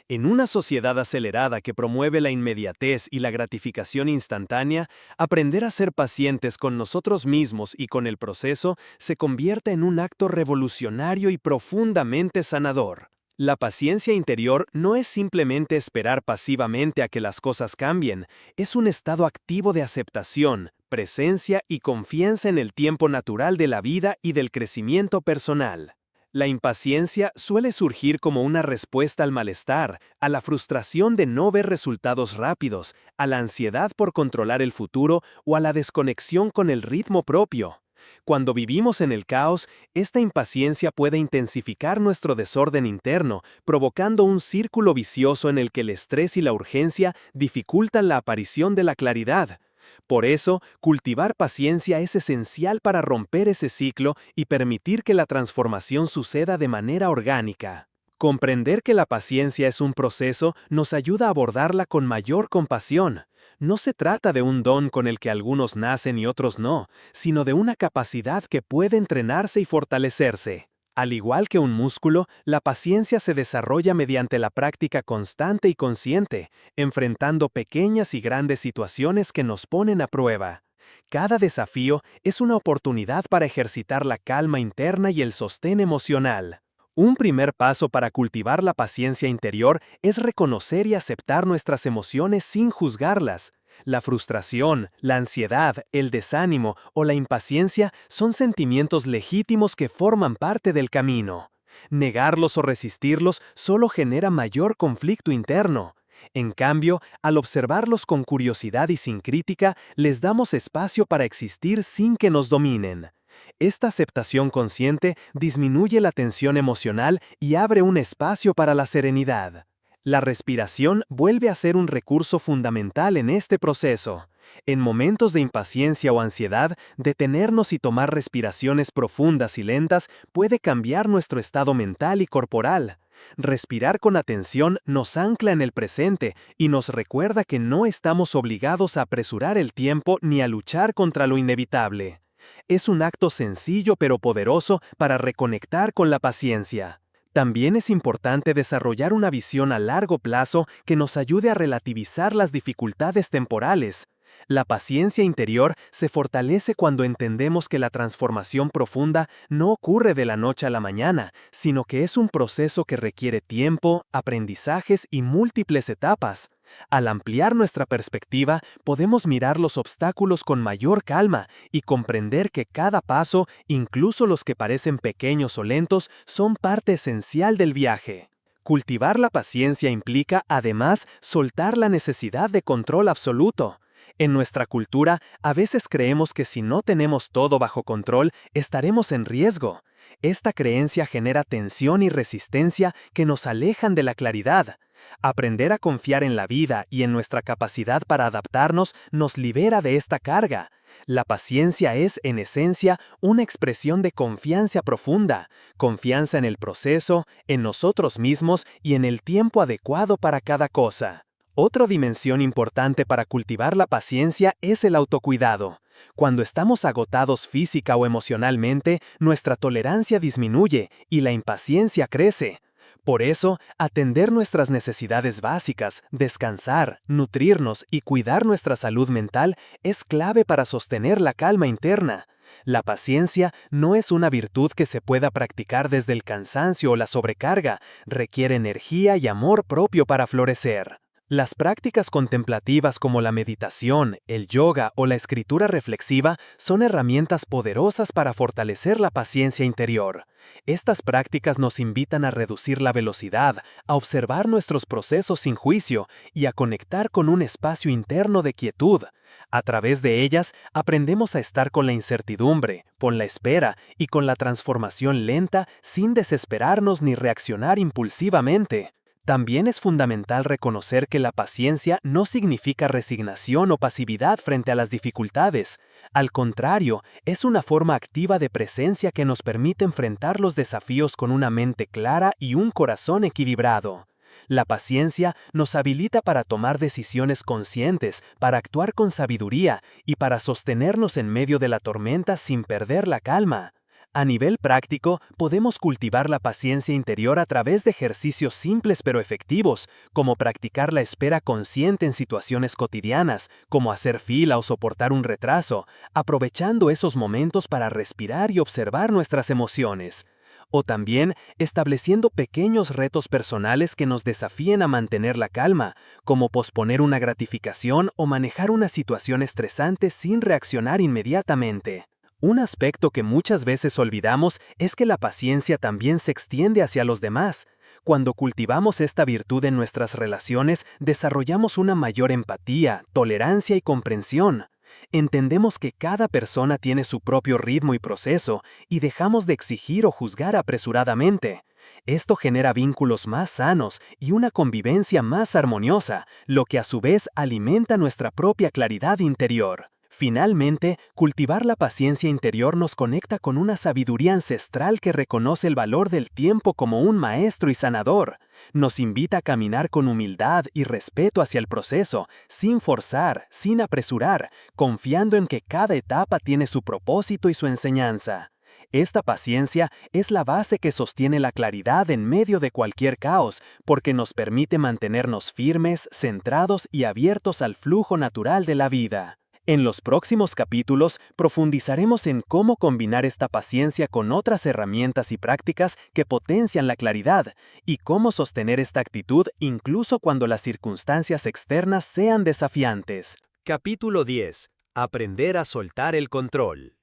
En una sociedad acelerada que promueve la inmediatez y la gratificación instantánea, aprender a ser pacientes con nosotros mismos y con el proceso se convierte en un acto revolucionario y profundamente sanador. La paciencia interior no es simplemente esperar pasivamente a que las cosas cambien, es un estado activo de aceptación, presencia y confianza en el tiempo natural de la vida y del crecimiento personal. La impaciencia suele surgir como una respuesta al malestar, a la frustración de no ver resultados rápidos, a la ansiedad por controlar el futuro o a la desconexión con el ritmo propio. Cuando vivimos en el caos, esta impaciencia puede intensificar nuestro desorden interno, provocando un círculo vicioso en el que el estrés y la urgencia dificultan la aparición de la claridad. Por eso, cultivar paciencia es esencial para romper ese ciclo y permitir que la transformación suceda de manera orgánica. Comprender que la paciencia es un proceso nos ayuda a abordarla con mayor compasión. No se trata de un don con el que algunos nacen y otros no, sino de una capacidad que puede entrenarse y fortalecerse. Al igual que un músculo, la paciencia se desarrolla mediante la práctica constante y consciente, enfrentando pequeñas y grandes situaciones que nos ponen a prueba. Cada desafío es una oportunidad para ejercitar la calma interna y el sostén emocional. Un primer paso para cultivar la paciencia interior es reconocer y aceptar nuestras emociones sin juzgarlas. La frustración, la ansiedad, el desánimo o la impaciencia son sentimientos legítimos que forman parte del camino. Negarlos o resistirlos solo genera mayor conflicto interno. En cambio, al observarlos con curiosidad y sin crítica, les damos espacio para existir sin que nos dominen. Esta aceptación consciente disminuye la tensión emocional y abre un espacio para la serenidad. La respiración vuelve a ser un recurso fundamental en este proceso. En momentos de impaciencia o ansiedad, detenernos y tomar respiraciones profundas y lentas puede cambiar nuestro estado mental y corporal. Respirar con atención nos ancla en el presente y nos recuerda que no estamos obligados a apresurar el tiempo ni a luchar contra lo inevitable. Es un acto sencillo pero poderoso para reconectar con la paciencia. También es importante desarrollar una visión a largo plazo que nos ayude a relativizar las dificultades temporales. La paciencia interior se fortalece cuando entendemos que la transformación profunda no ocurre de la noche a la mañana, sino que es un proceso que requiere tiempo, aprendizajes y múltiples etapas. Al ampliar nuestra perspectiva, podemos mirar los obstáculos con mayor calma y comprender que cada paso, incluso los que parecen pequeños o lentos, son parte esencial del viaje. Cultivar la paciencia implica, además, soltar la necesidad de control absoluto. En nuestra cultura, a veces creemos que si no tenemos todo bajo control, estaremos en riesgo. Esta creencia genera tensión y resistencia que nos alejan de la claridad. Aprender a confiar en la vida y en nuestra capacidad para adaptarnos nos libera de esta carga. La paciencia es, en esencia, una expresión de confianza profunda, confianza en el proceso, en nosotros mismos y en el tiempo adecuado para cada cosa. Otra dimensión importante para cultivar la paciencia es el autocuidado. Cuando estamos agotados física o emocionalmente, nuestra tolerancia disminuye y la impaciencia crece. Por eso, atender nuestras necesidades básicas, descansar, nutrirnos y cuidar nuestra salud mental es clave para sostener la calma interna. La paciencia no es una virtud que se pueda practicar desde el cansancio o la sobrecarga, requiere energía y amor propio para florecer. Las prácticas contemplativas como la meditación, el yoga o la escritura reflexiva son herramientas poderosas para fortalecer la paciencia interior. Estas prácticas nos invitan a reducir la velocidad, a observar nuestros procesos sin juicio y a conectar con un espacio interno de quietud. A través de ellas, aprendemos a estar con la incertidumbre, con la espera y con la transformación lenta sin desesperarnos ni reaccionar impulsivamente. También es fundamental reconocer que la paciencia no significa resignación o pasividad frente a las dificultades. Al contrario, es una forma activa de presencia que nos permite enfrentar los desafíos con una mente clara y un corazón equilibrado. La paciencia nos habilita para tomar decisiones conscientes, para actuar con sabiduría y para sostenernos en medio de la tormenta sin perder la calma. A nivel práctico, podemos cultivar la paciencia interior a través de ejercicios simples pero efectivos, como practicar la espera consciente en situaciones cotidianas, como hacer fila o soportar un retraso, aprovechando esos momentos para respirar y observar nuestras emociones. O también estableciendo pequeños retos personales que nos desafíen a mantener la calma, como posponer una gratificación o manejar una situación estresante sin reaccionar inmediatamente. Un aspecto que muchas veces olvidamos es que la paciencia también se extiende hacia los demás. Cuando cultivamos esta virtud en nuestras relaciones, desarrollamos una mayor empatía, tolerancia y comprensión. Entendemos que cada persona tiene su propio ritmo y proceso y dejamos de exigir o juzgar apresuradamente. Esto genera vínculos más sanos y una convivencia más armoniosa, lo que a su vez alimenta nuestra propia claridad interior. Finalmente, cultivar la paciencia interior nos conecta con una sabiduría ancestral que reconoce el valor del tiempo como un maestro y sanador. Nos invita a caminar con humildad y respeto hacia el proceso, sin forzar, sin apresurar, confiando en que cada etapa tiene su propósito y su enseñanza. Esta paciencia es la base que sostiene la claridad en medio de cualquier caos, porque nos permite mantenernos firmes, centrados y abiertos al flujo natural de la vida. En los próximos capítulos profundizaremos en cómo combinar esta paciencia con otras herramientas y prácticas que potencian la claridad, y cómo sostener esta actitud incluso cuando las circunstancias externas sean desafiantes. Capítulo 10. Aprender a soltar el control.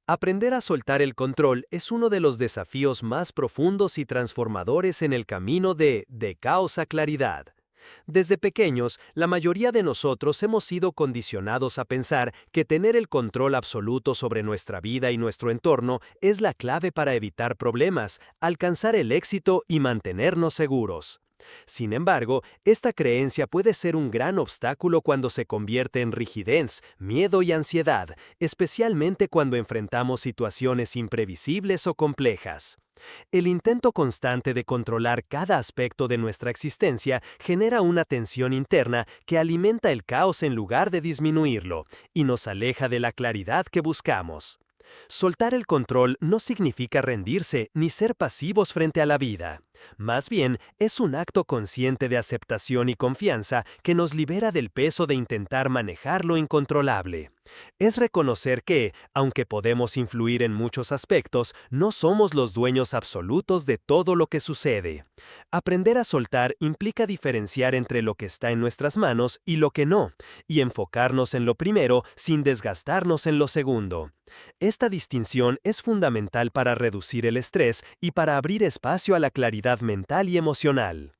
Aprender a soltar el control es uno de los desafíos más profundos y transformadores en el camino de caos a claridad. Desde pequeños, la mayoría de nosotros hemos sido condicionados a pensar que tener el control absoluto sobre nuestra vida y nuestro entorno es la clave para evitar problemas, alcanzar el éxito y mantenernos seguros. Sin embargo, esta creencia puede ser un gran obstáculo cuando se convierte en rigidez, miedo y ansiedad, especialmente cuando enfrentamos situaciones imprevisibles o complejas. El intento constante de controlar cada aspecto de nuestra existencia genera una tensión interna que alimenta el caos en lugar de disminuirlo, y nos aleja de la claridad que buscamos. Soltar el control no significa rendirse ni ser pasivos frente a la vida. Más bien, es un acto consciente de aceptación y confianza que nos libera del peso de intentar manejar lo incontrolable. Es reconocer que, aunque podemos influir en muchos aspectos, no somos los dueños absolutos de todo lo que sucede. Aprender a soltar implica diferenciar entre lo que está en nuestras manos y lo que no, y enfocarnos en lo primero sin desgastarnos en lo segundo. Esta distinción es fundamental para reducir el estrés y para abrir espacio a la claridad mental y emocional.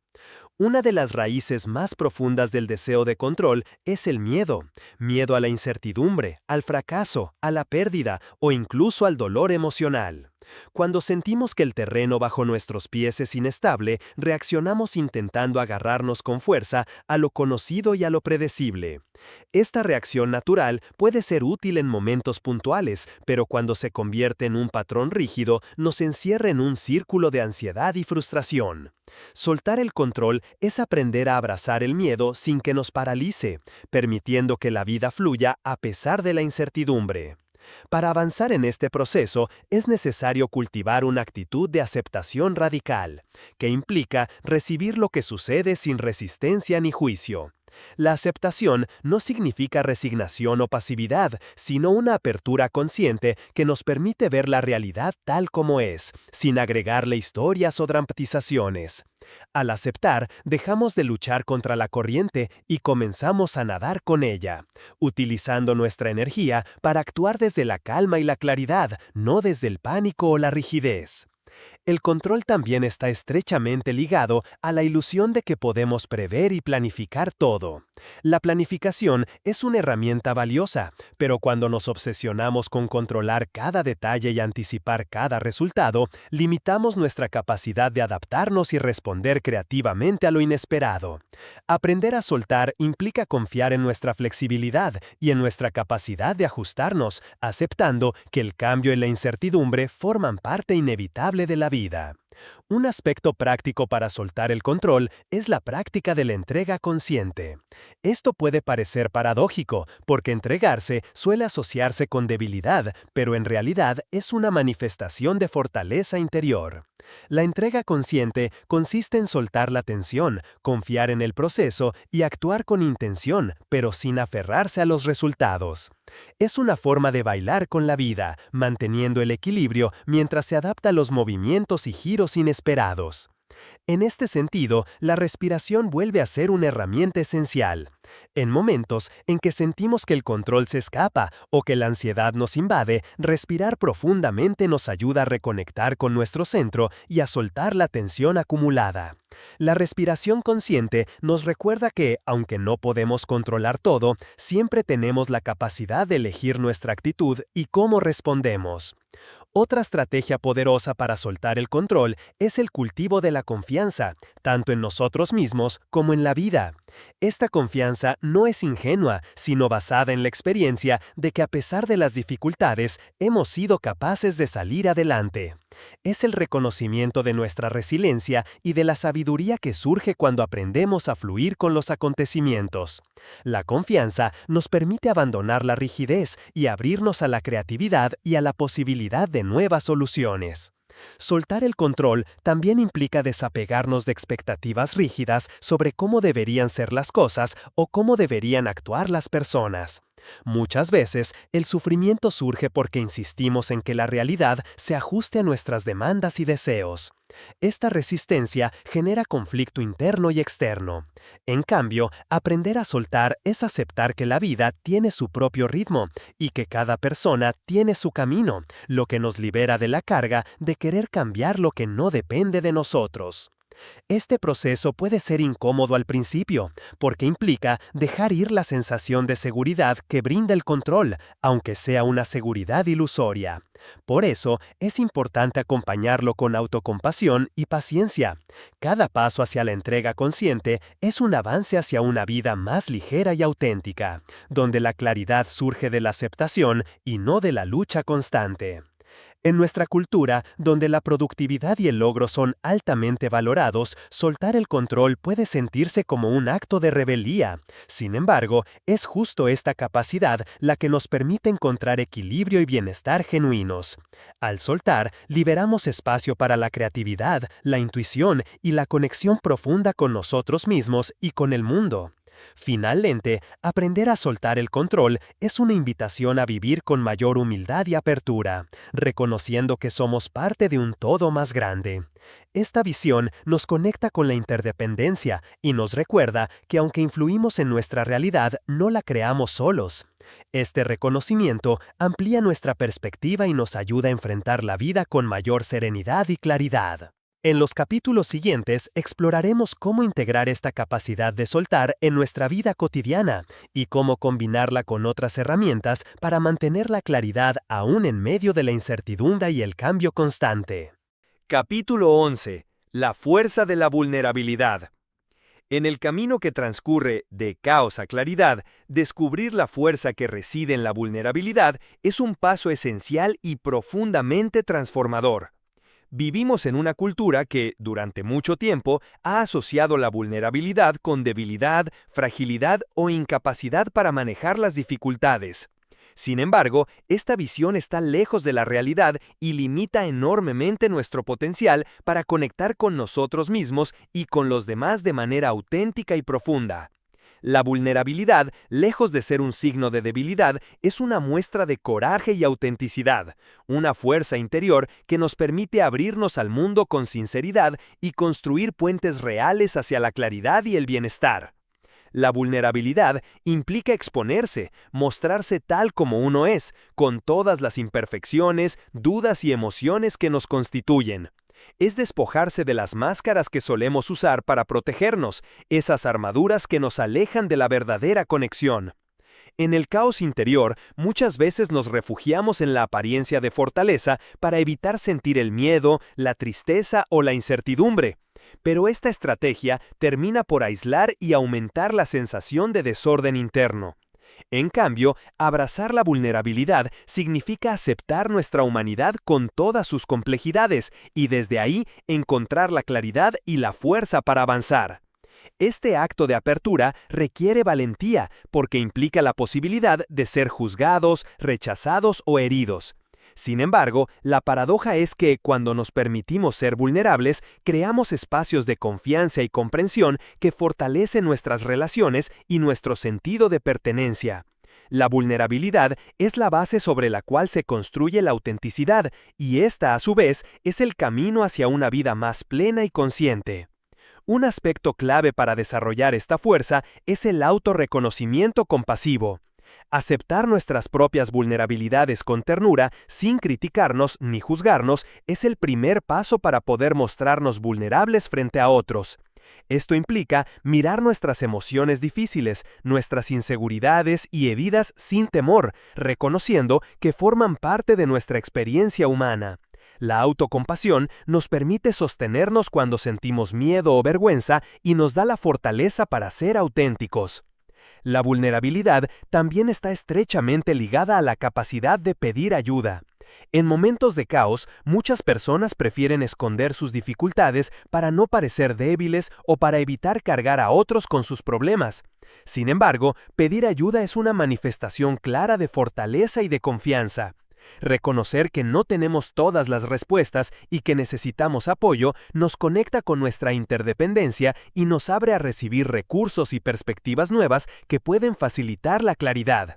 Una de las raíces más profundas del deseo de control es el miedo. Miedo a la incertidumbre, al fracaso, a la pérdida o incluso al dolor emocional. Cuando sentimos que el terreno bajo nuestros pies es inestable, reaccionamos intentando agarrarnos con fuerza a lo conocido y a lo predecible. Esta reacción natural puede ser útil en momentos puntuales, pero cuando se convierte en un patrón rígido, nos encierra en un círculo de ansiedad y frustración. Soltar el control es aprender a abrazar el miedo sin que nos paralice, permitiendo que la vida fluya a pesar de la incertidumbre. Para avanzar en este proceso, es necesario cultivar una actitud de aceptación radical, que implica recibir lo que sucede sin resistencia ni juicio. La aceptación no significa resignación o pasividad, sino una apertura consciente que nos permite ver la realidad tal como es, sin agregarle historias o dramatizaciones. Al aceptar, dejamos de luchar contra la corriente y comenzamos a nadar con ella, utilizando nuestra energía para actuar desde la calma y la claridad, no desde el pánico o la rigidez. El control también está estrechamente ligado a la ilusión de que podemos prever y planificar todo. La planificación es una herramienta valiosa, pero cuando nos obsesionamos con controlar cada detalle y anticipar cada resultado, limitamos nuestra capacidad de adaptarnos y responder creativamente a lo inesperado. Aprender a soltar implica confiar en nuestra flexibilidad y en nuestra capacidad de ajustarnos, aceptando que el cambio y la incertidumbre forman parte inevitable de la vida. Un aspecto práctico para soltar el control es la práctica de la entrega consciente. Esto puede parecer paradójico, porque entregarse suele asociarse con debilidad, pero en realidad es una manifestación de fortaleza interior. La entrega consciente consiste en soltar la tensión, confiar en el proceso y actuar con intención, pero sin aferrarse a los resultados. Es una forma de bailar con la vida, manteniendo el equilibrio mientras se adapta a los movimientos y giros inesperados. En este sentido, la respiración vuelve a ser una herramienta esencial. En momentos en que sentimos que el control se escapa o que la ansiedad nos invade, respirar profundamente nos ayuda a reconectar con nuestro centro y a soltar la tensión acumulada. La respiración consciente nos recuerda que, aunque no podemos controlar todo, siempre tenemos la capacidad de elegir nuestra actitud y cómo respondemos. Otra estrategia poderosa para soltar el control es el cultivo de la confianza, tanto en nosotros mismos como en la vida. Esta confianza no es ingenua, sino basada en la experiencia de que a pesar de las dificultades, hemos sido capaces de salir adelante. Es el reconocimiento de nuestra resiliencia y de la sabiduría que surge cuando aprendemos a fluir con los acontecimientos. La confianza nos permite abandonar la rigidez y abrirnos a la creatividad y a la posibilidad de nuevas soluciones. Soltar el control también implica desapegarnos de expectativas rígidas sobre cómo deberían ser las cosas o cómo deberían actuar las personas. Muchas veces, el sufrimiento surge porque insistimos en que la realidad se ajuste a nuestras demandas y deseos. Esta resistencia genera conflicto interno y externo. En cambio, aprender a soltar es aceptar que la vida tiene su propio ritmo y que cada persona tiene su camino, lo que nos libera de la carga de querer cambiar lo que no depende de nosotros. Este proceso puede ser incómodo al principio, porque implica dejar ir la sensación de seguridad que brinda el control, aunque sea una seguridad ilusoria. Por eso, es importante acompañarlo con autocompasión y paciencia. Cada paso hacia la entrega consciente es un avance hacia una vida más ligera y auténtica, donde la claridad surge de la aceptación y no de la lucha constante. En nuestra cultura, donde la productividad y el logro son altamente valorados, soltar el control puede sentirse como un acto de rebeldía. Sin embargo, es justo esta capacidad la que nos permite encontrar equilibrio y bienestar genuinos. Al soltar, liberamos espacio para la creatividad, la intuición y la conexión profunda con nosotros mismos y con el mundo. Finalmente, aprender a soltar el control es una invitación a vivir con mayor humildad y apertura, reconociendo que somos parte de un todo más grande. Esta visión nos conecta con la interdependencia y nos recuerda que aunque influimos en nuestra realidad, no la creamos solos. Este reconocimiento amplía nuestra perspectiva y nos ayuda a enfrentar la vida con mayor serenidad y claridad. En los capítulos siguientes exploraremos cómo integrar esta capacidad de soltar en nuestra vida cotidiana y cómo combinarla con otras herramientas para mantener la claridad aún en medio de la incertidumbre y el cambio constante. Capítulo 11. La fuerza de la vulnerabilidad. En el camino que transcurre de caos a claridad, descubrir la fuerza que reside en la vulnerabilidad es un paso esencial y profundamente transformador. Vivimos en una cultura que, durante mucho tiempo, ha asociado la vulnerabilidad con debilidad, fragilidad o incapacidad para manejar las dificultades. Sin embargo, esta visión está lejos de la realidad y limita enormemente nuestro potencial para conectar con nosotros mismos y con los demás de manera auténtica y profunda. La vulnerabilidad, lejos de ser un signo de debilidad, es una muestra de coraje y autenticidad, una fuerza interior que nos permite abrirnos al mundo con sinceridad y construir puentes reales hacia la claridad y el bienestar. La vulnerabilidad implica exponerse, mostrarse tal como uno es, con todas las imperfecciones, dudas y emociones que nos constituyen. Es despojarse de las máscaras que solemos usar para protegernos, esas armaduras que nos alejan de la verdadera conexión. En el caos interior, muchas veces nos refugiamos en la apariencia de fortaleza para evitar sentir el miedo, la tristeza o la incertidumbre. Pero esta estrategia termina por aislar y aumentar la sensación de desorden interno. En cambio, abrazar la vulnerabilidad significa aceptar nuestra humanidad con todas sus complejidades y desde ahí encontrar la claridad y la fuerza para avanzar. Este acto de apertura requiere valentía porque implica la posibilidad de ser juzgados, rechazados o heridos. Sin embargo, la paradoja es que cuando nos permitimos ser vulnerables, creamos espacios de confianza y comprensión que fortalecen nuestras relaciones y nuestro sentido de pertenencia. La vulnerabilidad es la base sobre la cual se construye la autenticidad, y esta, a su vez, es el camino hacia una vida más plena y consciente. Un aspecto clave para desarrollar esta fuerza es el autorreconocimiento compasivo. Aceptar nuestras propias vulnerabilidades con ternura, sin criticarnos ni juzgarnos, es el primer paso para poder mostrarnos vulnerables frente a otros. Esto implica mirar nuestras emociones difíciles, nuestras inseguridades y heridas sin temor, reconociendo que forman parte de nuestra experiencia humana. La autocompasión nos permite sostenernos cuando sentimos miedo o vergüenza y nos da la fortaleza para ser auténticos. La vulnerabilidad también está estrechamente ligada a la capacidad de pedir ayuda. En momentos de caos, muchas personas prefieren esconder sus dificultades para no parecer débiles o para evitar cargar a otros con sus problemas. Sin embargo, pedir ayuda es una manifestación clara de fortaleza y de confianza. Reconocer que no tenemos todas las respuestas y que necesitamos apoyo nos conecta con nuestra interdependencia y nos abre a recibir recursos y perspectivas nuevas que pueden facilitar la claridad.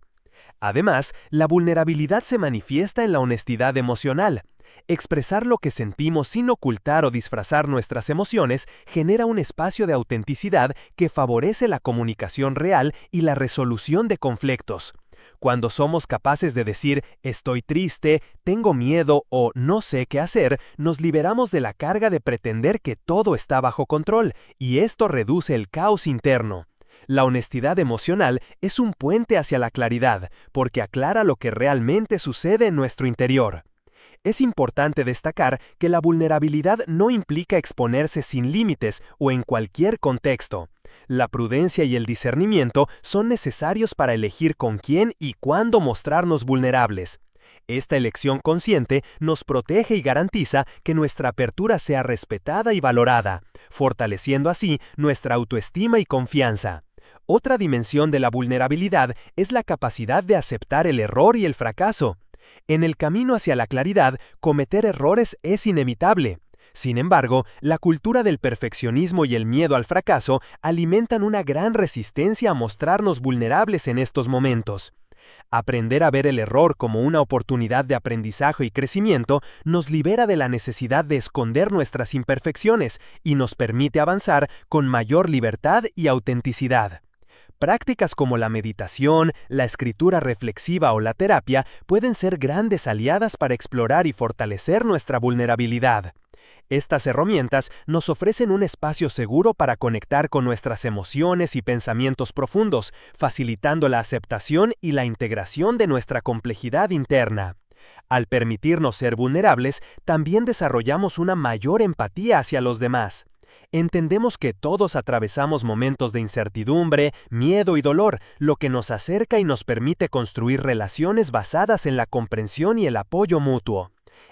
Además, la vulnerabilidad se manifiesta en la honestidad emocional. Expresar lo que sentimos sin ocultar o disfrazar nuestras emociones genera un espacio de autenticidad que favorece la comunicación real y la resolución de conflictos. Cuando somos capaces de decir «estoy triste», «tengo miedo» o «no sé qué hacer», nos liberamos de la carga de pretender que todo está bajo control, y esto reduce el caos interno. La honestidad emocional es un puente hacia la claridad, porque aclara lo que realmente sucede en nuestro interior. Es importante destacar que la vulnerabilidad no implica exponerse sin límites o en cualquier contexto. La prudencia y el discernimiento son necesarios para elegir con quién y cuándo mostrarnos vulnerables. Esta elección consciente nos protege y garantiza que nuestra apertura sea respetada y valorada, fortaleciendo así nuestra autoestima y confianza. Otra dimensión de la vulnerabilidad es la capacidad de aceptar el error y el fracaso. En el camino hacia la claridad, cometer errores es inevitable. Sin embargo, la cultura del perfeccionismo y el miedo al fracaso alimentan una gran resistencia a mostrarnos vulnerables en estos momentos. Aprender a ver el error como una oportunidad de aprendizaje y crecimiento nos libera de la necesidad de esconder nuestras imperfecciones y nos permite avanzar con mayor libertad y autenticidad. Prácticas como la meditación, la escritura reflexiva o la terapia pueden ser grandes aliadas para explorar y fortalecer nuestra vulnerabilidad. Estas herramientas nos ofrecen un espacio seguro para conectar con nuestras emociones y pensamientos profundos, facilitando la aceptación y la integración de nuestra complejidad interna. Al permitirnos ser vulnerables, también desarrollamos una mayor empatía hacia los demás. Entendemos que todos atravesamos momentos de incertidumbre, miedo y dolor, lo que nos acerca y nos permite construir relaciones basadas en la comprensión y el apoyo mutuo.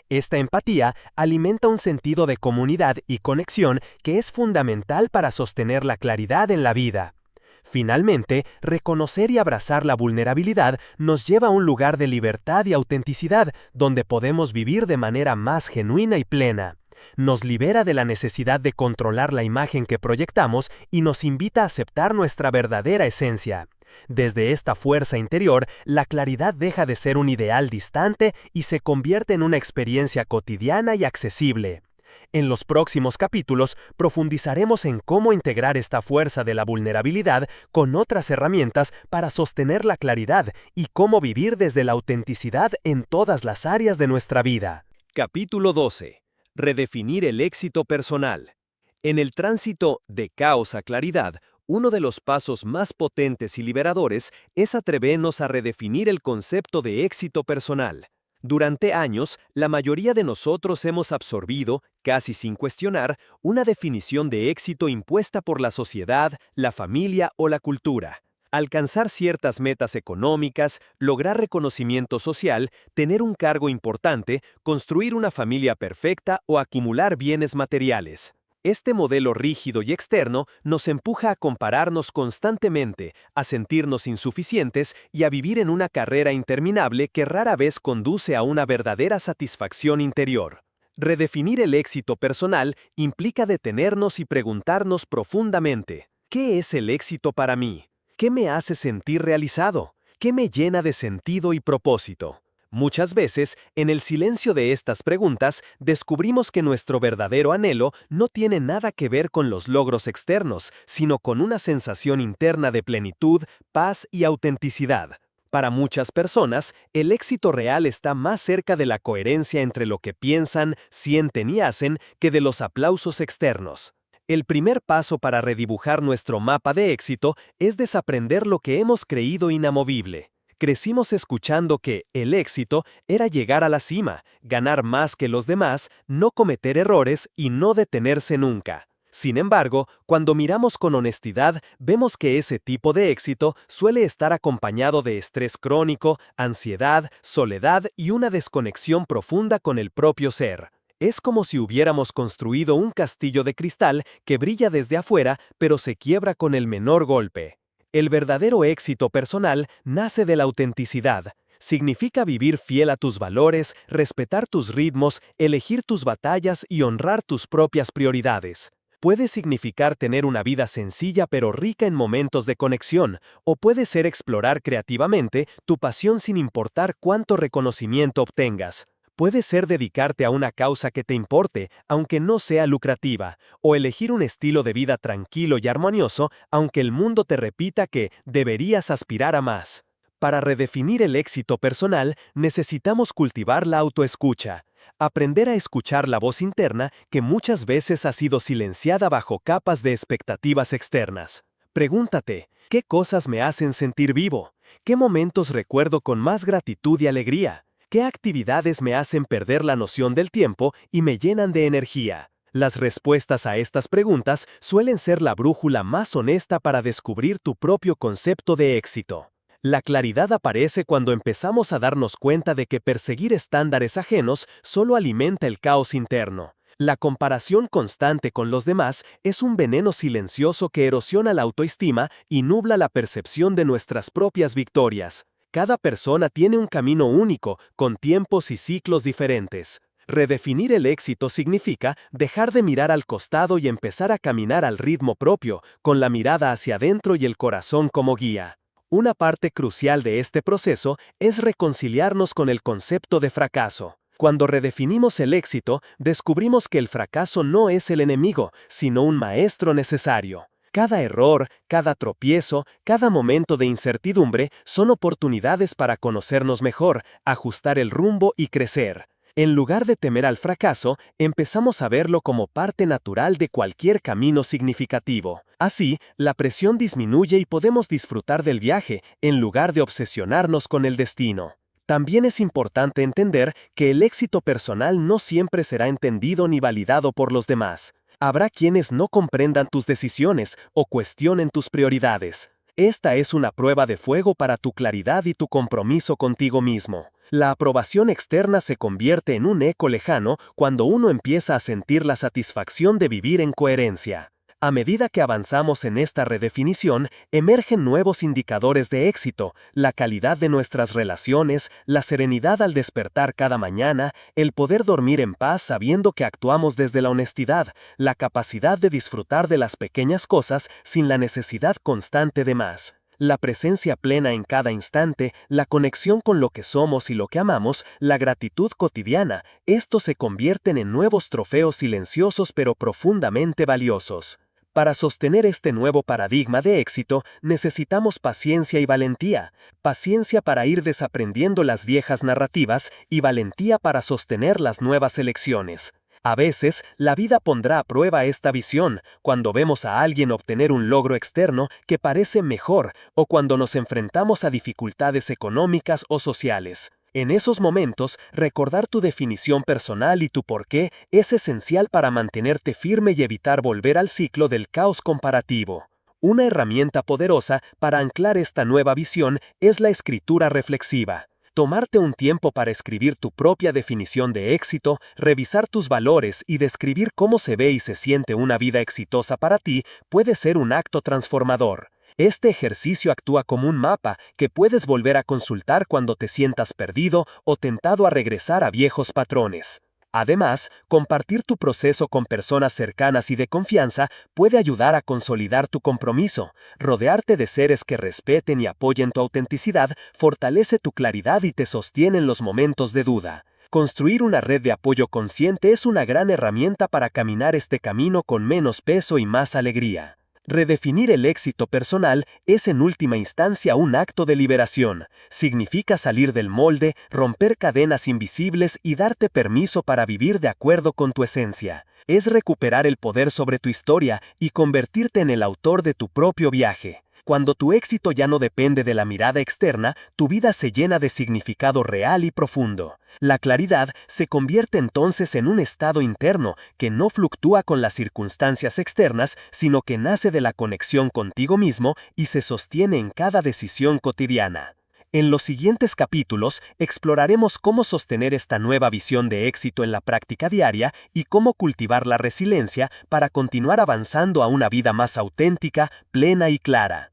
Esta empatía alimenta un sentido de comunidad y conexión que es fundamental para sostener la claridad en la vida. Finalmente, reconocer y abrazar la vulnerabilidad nos lleva a un lugar de libertad y autenticidad, donde podemos vivir de manera más genuina y plena. Nos libera de la necesidad de controlar la imagen que proyectamos y nos invita a aceptar nuestra verdadera esencia. Desde esta fuerza interior, la claridad deja de ser un ideal distante y se convierte en una experiencia cotidiana y accesible. En los próximos capítulos profundizaremos en cómo integrar esta fuerza de la vulnerabilidad con otras herramientas para sostener la claridad y cómo vivir desde la autenticidad en todas las áreas de nuestra vida. Capítulo 12. Redefinir el éxito personal. En el tránsito de caos a claridad, uno de los pasos más potentes y liberadores es atrevernos a redefinir el concepto de éxito personal. Durante años, la mayoría de nosotros hemos absorbido, casi sin cuestionar, una definición de éxito impuesta por la sociedad, la familia o la cultura. Alcanzar ciertas metas económicas, lograr reconocimiento social, tener un cargo importante, construir una familia perfecta o acumular bienes materiales. Este modelo rígido y externo nos empuja a compararnos constantemente, a sentirnos insuficientes y a vivir en una carrera interminable que rara vez conduce a una verdadera satisfacción interior. Redefinir el éxito personal implica detenernos y preguntarnos profundamente: ¿qué es el éxito para mí? ¿Qué me hace sentir realizado? ¿Qué me llena de sentido y propósito? Muchas veces, en el silencio de estas preguntas, descubrimos que nuestro verdadero anhelo no tiene nada que ver con los logros externos, sino con una sensación interna de plenitud, paz y autenticidad. Para muchas personas, el éxito real está más cerca de la coherencia entre lo que piensan, sienten y hacen que de los aplausos externos. El primer paso para redibujar nuestro mapa de éxito es desaprender lo que hemos creído inamovible. Crecimos escuchando que el éxito era llegar a la cima, ganar más que los demás, no cometer errores y no detenerse nunca. Sin embargo, cuando miramos con honestidad, vemos que ese tipo de éxito suele estar acompañado de estrés crónico, ansiedad, soledad y una desconexión profunda con el propio ser. Es como si hubiéramos construido un castillo de cristal que brilla desde afuera, pero se quiebra con el menor golpe. El verdadero éxito personal nace de la autenticidad. Significa vivir fiel a tus valores, respetar tus ritmos, elegir tus batallas y honrar tus propias prioridades. Puede significar tener una vida sencilla pero rica en momentos de conexión, o puede ser explorar creativamente tu pasión sin importar cuánto reconocimiento obtengas. Puede ser dedicarte a una causa que te importe, aunque no sea lucrativa, o elegir un estilo de vida tranquilo y armonioso, aunque el mundo te repita que deberías aspirar a más. Para redefinir el éxito personal, necesitamos cultivar la autoescucha. Aprender a escuchar la voz interna que muchas veces ha sido silenciada bajo capas de expectativas externas. Pregúntate, ¿qué cosas me hacen sentir vivo? ¿Qué momentos recuerdo con más gratitud y alegría? ¿Qué actividades me hacen perder la noción del tiempo y me llenan de energía? Las respuestas a estas preguntas suelen ser la brújula más honesta para descubrir tu propio concepto de éxito. La claridad aparece cuando empezamos a darnos cuenta de que perseguir estándares ajenos solo alimenta el caos interno. La comparación constante con los demás es un veneno silencioso que erosiona la autoestima y nubla la percepción de nuestras propias victorias. Cada persona tiene un camino único, con tiempos y ciclos diferentes. Redefinir el éxito significa dejar de mirar al costado y empezar a caminar al ritmo propio, con la mirada hacia adentro y el corazón como guía. Una parte crucial de este proceso es reconciliarnos con el concepto de fracaso. Cuando redefinimos el éxito, descubrimos que el fracaso no es el enemigo, sino un maestro necesario. Cada error, cada tropiezo, cada momento de incertidumbre son oportunidades para conocernos mejor, ajustar el rumbo y crecer. En lugar de temer al fracaso, empezamos a verlo como parte natural de cualquier camino significativo. Así, la presión disminuye y podemos disfrutar del viaje, en lugar de obsesionarnos con el destino. También es importante entender que el éxito personal no siempre será entendido ni validado por los demás. Habrá quienes no comprendan tus decisiones o cuestionen tus prioridades. Esta es una prueba de fuego para tu claridad y tu compromiso contigo mismo. La aprobación externa se convierte en un eco lejano cuando uno empieza a sentir la satisfacción de vivir en coherencia. A medida que avanzamos en esta redefinición, emergen nuevos indicadores de éxito, la calidad de nuestras relaciones, la serenidad al despertar cada mañana, el poder dormir en paz sabiendo que actuamos desde la honestidad, la capacidad de disfrutar de las pequeñas cosas sin la necesidad constante de más. La presencia plena en cada instante, la conexión con lo que somos y lo que amamos, la gratitud cotidiana, estos se convierten en nuevos trofeos silenciosos pero profundamente valiosos. Para sostener este nuevo paradigma de éxito, necesitamos paciencia y valentía. Paciencia para ir desaprendiendo las viejas narrativas y valentía para sostener las nuevas elecciones. A veces, la vida pondrá a prueba esta visión, cuando vemos a alguien obtener un logro externo que parece mejor o cuando nos enfrentamos a dificultades económicas o sociales. En esos momentos, recordar tu definición personal y tu porqué es esencial para mantenerte firme y evitar volver al ciclo del caos comparativo. Una herramienta poderosa para anclar esta nueva visión es la escritura reflexiva. Tomarte un tiempo para escribir tu propia definición de éxito, revisar tus valores y describir cómo se ve y se siente una vida exitosa para ti puede ser un acto transformador. Este ejercicio actúa como un mapa que puedes volver a consultar cuando te sientas perdido o tentado a regresar a viejos patrones. Además, compartir tu proceso con personas cercanas y de confianza puede ayudar a consolidar tu compromiso. Rodearte de seres que respeten y apoyen tu autenticidad fortalece tu claridad y te sostiene en los momentos de duda. Construir una red de apoyo consciente es una gran herramienta para caminar este camino con menos peso y más alegría. Redefinir el éxito personal es en última instancia un acto de liberación. Significa salir del molde, romper cadenas invisibles y darte permiso para vivir de acuerdo con tu esencia. Es recuperar el poder sobre tu historia y convertirte en el autor de tu propio viaje. Cuando tu éxito ya no depende de la mirada externa, tu vida se llena de significado real y profundo. La claridad se convierte entonces en un estado interno que no fluctúa con las circunstancias externas, sino que nace de la conexión contigo mismo y se sostiene en cada decisión cotidiana. En los siguientes capítulos exploraremos cómo sostener esta nueva visión de éxito en la práctica diaria y cómo cultivar la resiliencia para continuar avanzando a una vida más auténtica, plena y clara.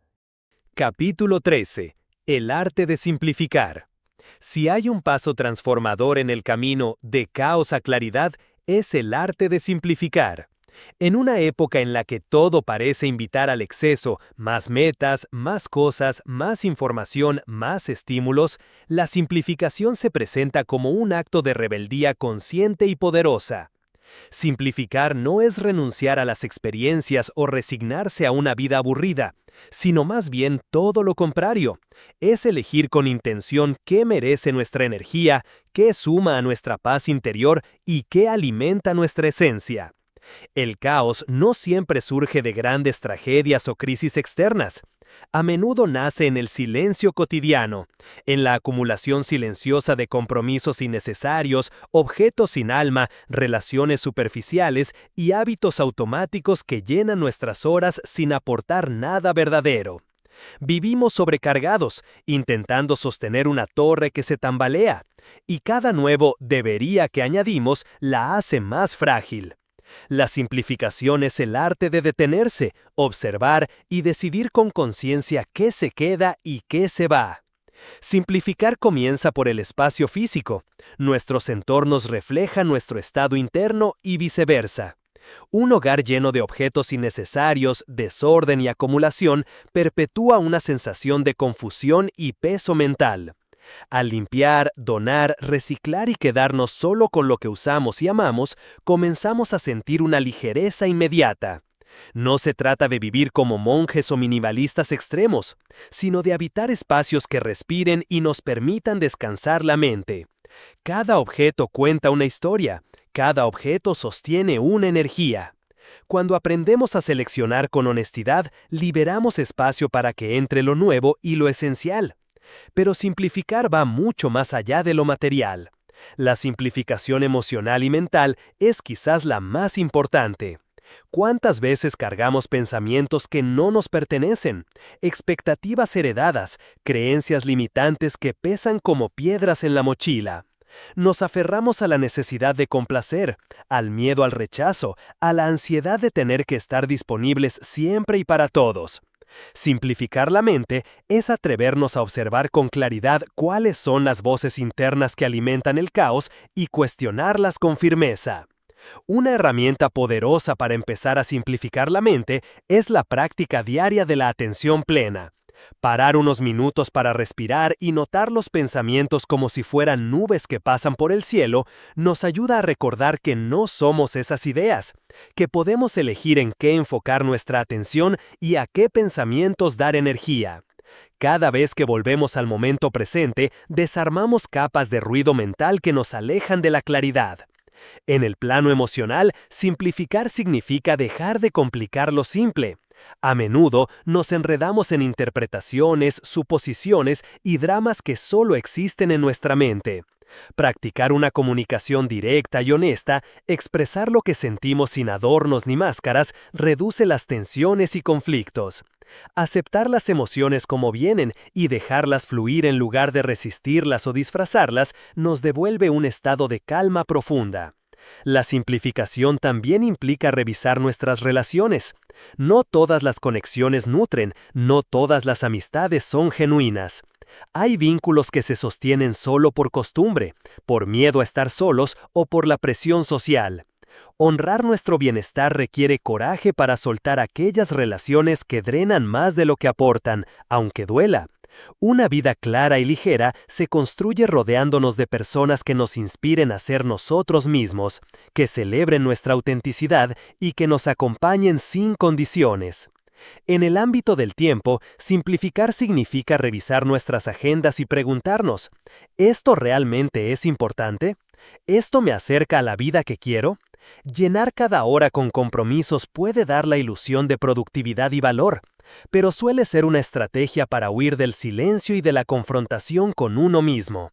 Capítulo 13. El arte de simplificar. Si hay un paso transformador en el camino de caos a claridad, es el arte de simplificar. En una época en la que todo parece invitar al exceso, más metas, más cosas, más información, más estímulos, la simplificación se presenta como un acto de rebeldía consciente y poderosa. Simplificar no es renunciar a las experiencias o resignarse a una vida aburrida, sino más bien todo lo contrario. Es elegir con intención qué merece nuestra energía, qué suma a nuestra paz interior y qué alimenta nuestra esencia. El caos no siempre surge de grandes tragedias o crisis externas. A menudo nace en el silencio cotidiano, en la acumulación silenciosa de compromisos innecesarios, objetos sin alma, relaciones superficiales y hábitos automáticos que llenan nuestras horas sin aportar nada verdadero. Vivimos sobrecargados, intentando sostener una torre que se tambalea, y cada nuevo debería que añadimos la hace más frágil. La simplificación es el arte de detenerse, observar y decidir con conciencia qué se queda y qué se va. Simplificar comienza por el espacio físico. Nuestros entornos reflejan nuestro estado interno y viceversa. Un hogar lleno de objetos innecesarios, desorden y acumulación perpetúa una sensación de confusión y peso mental. Al limpiar, donar, reciclar y quedarnos solo con lo que usamos y amamos, comenzamos a sentir una ligereza inmediata. No se trata de vivir como monjes o minimalistas extremos, sino de habitar espacios que respiren y nos permitan descansar la mente. Cada objeto cuenta una historia, cada objeto sostiene una energía. Cuando aprendemos a seleccionar con honestidad, liberamos espacio para que entre lo nuevo y lo esencial. Pero simplificar va mucho más allá de lo material. La simplificación emocional y mental es quizás la más importante. ¿Cuántas veces cargamos pensamientos que no nos pertenecen? Expectativas heredadas, creencias limitantes que pesan como piedras en la mochila. Nos aferramos a la necesidad de complacer, al miedo al rechazo, a la ansiedad de tener que estar disponibles siempre y para todos. Simplificar la mente es atrevernos a observar con claridad cuáles son las voces internas que alimentan el caos y cuestionarlas con firmeza. Una herramienta poderosa para empezar a simplificar la mente es la práctica diaria de la atención plena. Parar unos minutos para respirar y notar los pensamientos como si fueran nubes que pasan por el cielo nos ayuda a recordar que no somos esas ideas, que podemos elegir en qué enfocar nuestra atención y a qué pensamientos dar energía. Cada vez que volvemos al momento presente, desarmamos capas de ruido mental que nos alejan de la claridad. En el plano emocional, simplificar significa dejar de complicar lo simple. A menudo nos enredamos en interpretaciones, suposiciones y dramas que solo existen en nuestra mente. Practicar una comunicación directa y honesta, expresar lo que sentimos sin adornos ni máscaras, reduce las tensiones y conflictos. Aceptar las emociones como vienen y dejarlas fluir en lugar de resistirlas o disfrazarlas nos devuelve un estado de calma profunda. La simplificación también implica revisar nuestras relaciones. No todas las conexiones nutren, no todas las amistades son genuinas. Hay vínculos que se sostienen solo por costumbre, por miedo a estar solos o por la presión social. Honrar nuestro bienestar requiere coraje para soltar aquellas relaciones que drenan más de lo que aportan, aunque duela. Una vida clara y ligera se construye rodeándonos de personas que nos inspiren a ser nosotros mismos, que celebren nuestra autenticidad y que nos acompañen sin condiciones. En el ámbito del tiempo, simplificar significa revisar nuestras agendas y preguntarnos, ¿esto realmente es importante? ¿Esto me acerca a la vida que quiero? Llenar cada hora con compromisos puede dar la ilusión de productividad y valor, pero suele ser una estrategia para huir del silencio y de la confrontación con uno mismo.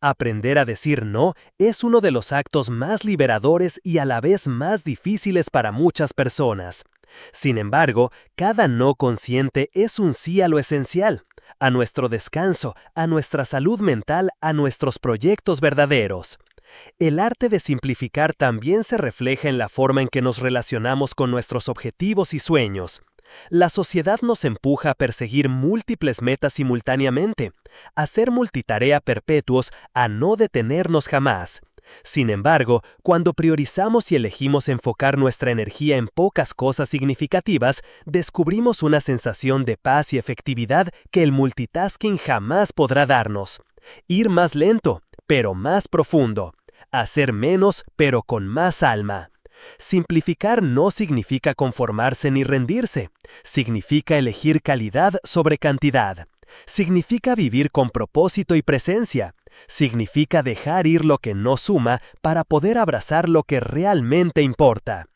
Aprender a decir no es uno de los actos más liberadores y a la vez más difíciles para muchas personas. Sin embargo, cada no consciente es un sí a lo esencial, a nuestro descanso, a nuestra salud mental, a nuestros proyectos verdaderos. El arte de simplificar también se refleja en la forma en que nos relacionamos con nuestros objetivos y sueños. La sociedad nos empuja a perseguir múltiples metas simultáneamente, a ser multitarea perpetuos, a no detenernos jamás. Sin embargo, cuando priorizamos y elegimos enfocar nuestra energía en pocas cosas significativas, descubrimos una sensación de paz y efectividad que el multitasking jamás podrá darnos. Ir más lento, pero más profundo. Hacer menos, pero con más alma. Simplificar no significa conformarse ni rendirse. Significa elegir calidad sobre cantidad. Significa vivir con propósito y presencia. Significa dejar ir lo que no suma para poder abrazar lo que realmente importa.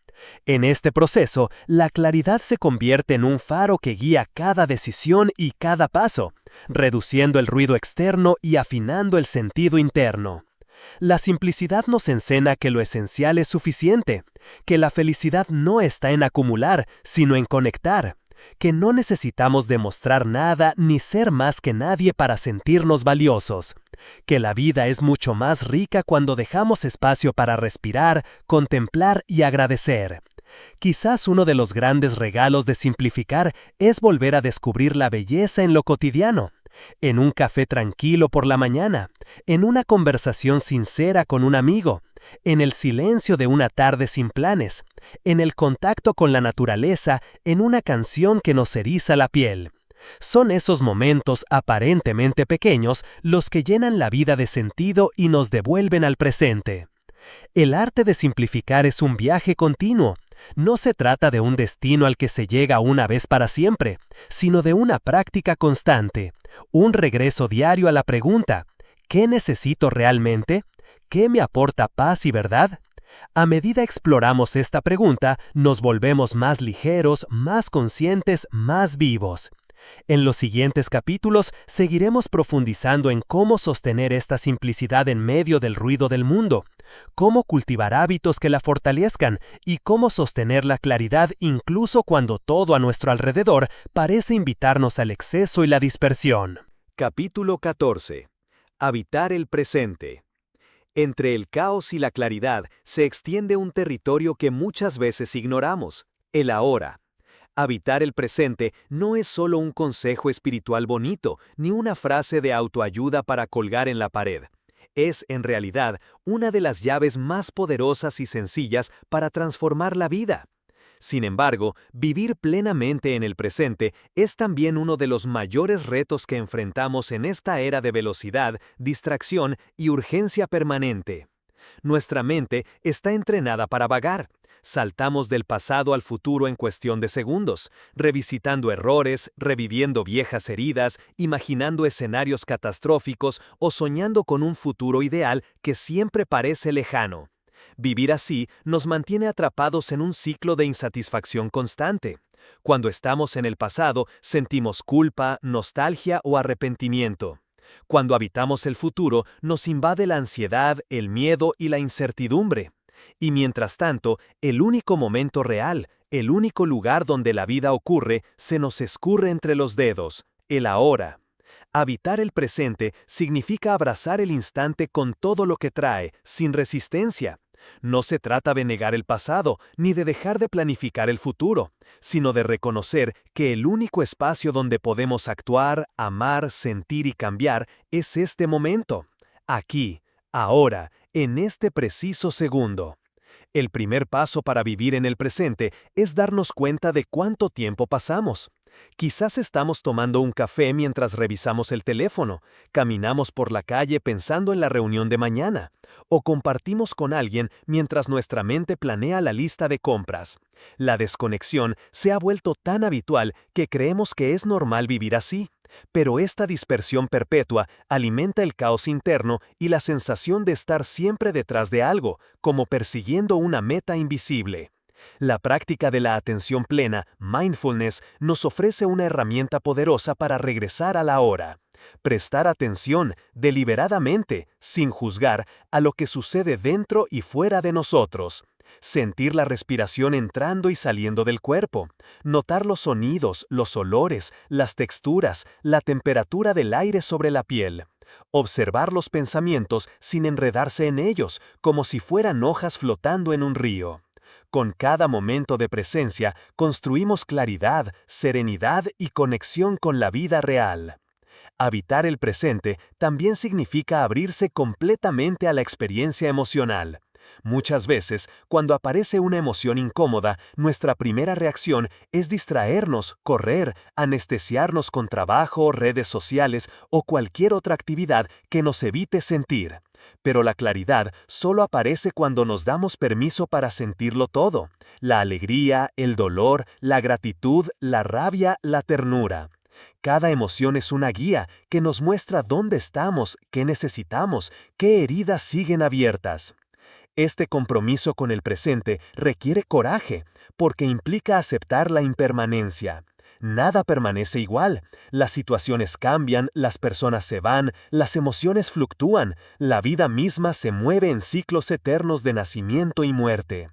En este proceso, la claridad se convierte en un faro que guía cada decisión y cada paso, reduciendo el ruido externo y afinando el sentido interno. La simplicidad nos enseña que lo esencial es suficiente, que la felicidad no está en acumular, sino en conectar, que no necesitamos demostrar nada ni ser más que nadie para sentirnos valiosos, que la vida es mucho más rica cuando dejamos espacio para respirar, contemplar y agradecer. Quizás uno de los grandes regalos de simplificar es volver a descubrir la belleza en lo cotidiano. En un café tranquilo por la mañana, en una conversación sincera con un amigo, en el silencio de una tarde sin planes, en el contacto con la naturaleza, en una canción que nos eriza la piel. Son esos momentos aparentemente pequeños los que llenan la vida de sentido y nos devuelven al presente. El arte de simplificar es un viaje continuo. No se trata de un destino al que se llega una vez para siempre, sino de una práctica constante, un regreso diario a la pregunta, ¿qué necesito realmente? ¿Qué me aporta paz y verdad? A medida exploramos esta pregunta, nos volvemos más ligeros, más conscientes, más vivos. En los siguientes capítulos seguiremos profundizando en cómo sostener esta simplicidad en medio del ruido del mundo, cómo cultivar hábitos que la fortalezcan y cómo sostener la claridad incluso cuando todo a nuestro alrededor parece invitarnos al exceso y la dispersión. Capítulo 14. Habitar el presente. Entre el caos y la claridad se extiende un territorio que muchas veces ignoramos, el ahora. Habitar el presente no es solo un consejo espiritual bonito, ni una frase de autoayuda para colgar en la pared. Es, en realidad, una de las llaves más poderosas y sencillas para transformar la vida. Sin embargo, vivir plenamente en el presente es también uno de los mayores retos que enfrentamos en esta era de velocidad, distracción y urgencia permanente. Nuestra mente está entrenada para vagar. Saltamos del pasado al futuro en cuestión de segundos, revisitando errores, reviviendo viejas heridas, imaginando escenarios catastróficos o soñando con un futuro ideal que siempre parece lejano. Vivir así nos mantiene atrapados en un ciclo de insatisfacción constante. Cuando estamos en el pasado, sentimos culpa, nostalgia o arrepentimiento. Cuando habitamos el futuro, nos invade la ansiedad, el miedo y la incertidumbre. Y mientras tanto, el único momento real, el único lugar donde la vida ocurre, se nos escurre entre los dedos, el ahora. Habitar el presente significa abrazar el instante con todo lo que trae, sin resistencia. No se trata de negar el pasado, ni de dejar de planificar el futuro, sino de reconocer que el único espacio donde podemos actuar, amar, sentir y cambiar es este momento. Aquí, ahora, en este preciso segundo. El primer paso para vivir en el presente es darnos cuenta de cuánto tiempo pasamos. Quizás estamos tomando un café mientras revisamos el teléfono, caminamos por la calle pensando en la reunión de mañana, o compartimos con alguien mientras nuestra mente planea la lista de compras. La desconexión se ha vuelto tan habitual que creemos que es normal vivir así, Pero esta dispersión perpetua alimenta el caos interno y la sensación de estar siempre detrás de algo, como persiguiendo una meta invisible. La práctica de la atención plena, mindfulness, nos ofrece una herramienta poderosa para regresar a la hora. Prestar atención deliberadamente, sin juzgar, a lo que sucede dentro y fuera de nosotros. Sentir la respiración entrando y saliendo del cuerpo. Notar los sonidos, los olores, las texturas, la temperatura del aire sobre la piel. Observar los pensamientos sin enredarse en ellos, como si fueran hojas flotando en un río. Con cada momento de presencia, construimos claridad, serenidad y conexión con la vida real. Habitar el presente también significa abrirse completamente a la experiencia emocional. Muchas veces, cuando aparece una emoción incómoda, nuestra primera reacción es distraernos, correr, anestesiarnos con trabajo, redes sociales o cualquier otra actividad que nos evite sentir. Pero la claridad solo aparece cuando nos damos permiso para sentirlo todo: la alegría, el dolor, la gratitud, la rabia, la ternura. Cada emoción es una guía que nos muestra dónde estamos, qué necesitamos, qué heridas siguen abiertas. Este compromiso con el presente requiere coraje, porque implica aceptar la impermanencia. Nada permanece igual. Las situaciones cambian, las personas se van, las emociones fluctúan, la vida misma se mueve en ciclos eternos de nacimiento y muerte.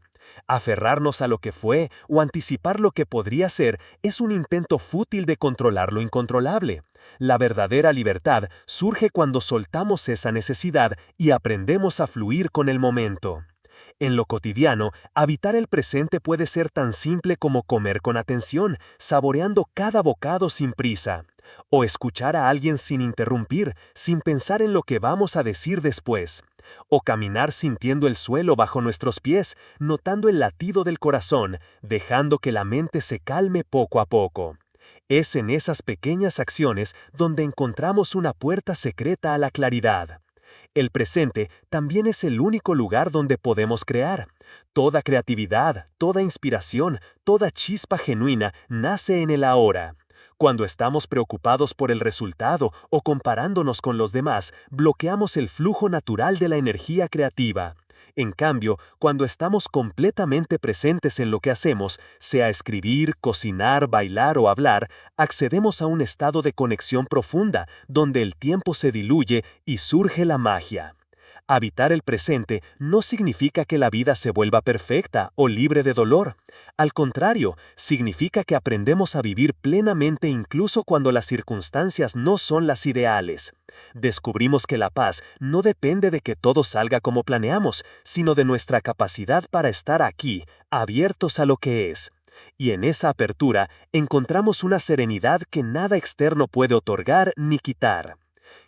Aferrarnos a lo que fue o anticipar lo que podría ser es un intento fútil de controlar lo incontrolable. La verdadera libertad surge cuando soltamos esa necesidad y aprendemos a fluir con el momento. En lo cotidiano, habitar el presente puede ser tan simple como comer con atención, saboreando cada bocado sin prisa, o escuchar a alguien sin interrumpir, sin pensar en lo que vamos a decir después, o caminar sintiendo el suelo bajo nuestros pies, notando el latido del corazón, dejando que la mente se calme poco a poco. Es en esas pequeñas acciones donde encontramos una puerta secreta a la claridad. El presente también es el único lugar donde podemos crear. Toda creatividad, toda inspiración, toda chispa genuina nace en el ahora. Cuando estamos preocupados por el resultado o comparándonos con los demás, bloqueamos el flujo natural de la energía creativa. En cambio, cuando estamos completamente presentes en lo que hacemos, sea escribir, cocinar, bailar o hablar, accedemos a un estado de conexión profunda, donde el tiempo se diluye y surge la magia. Habitar el presente no significa que la vida se vuelva perfecta o libre de dolor. Al contrario, significa que aprendemos a vivir plenamente incluso cuando las circunstancias no son las ideales. Descubrimos que la paz no depende de que todo salga como planeamos, sino de nuestra capacidad para estar aquí, abiertos a lo que es. Y en esa apertura encontramos una serenidad que nada externo puede otorgar ni quitar.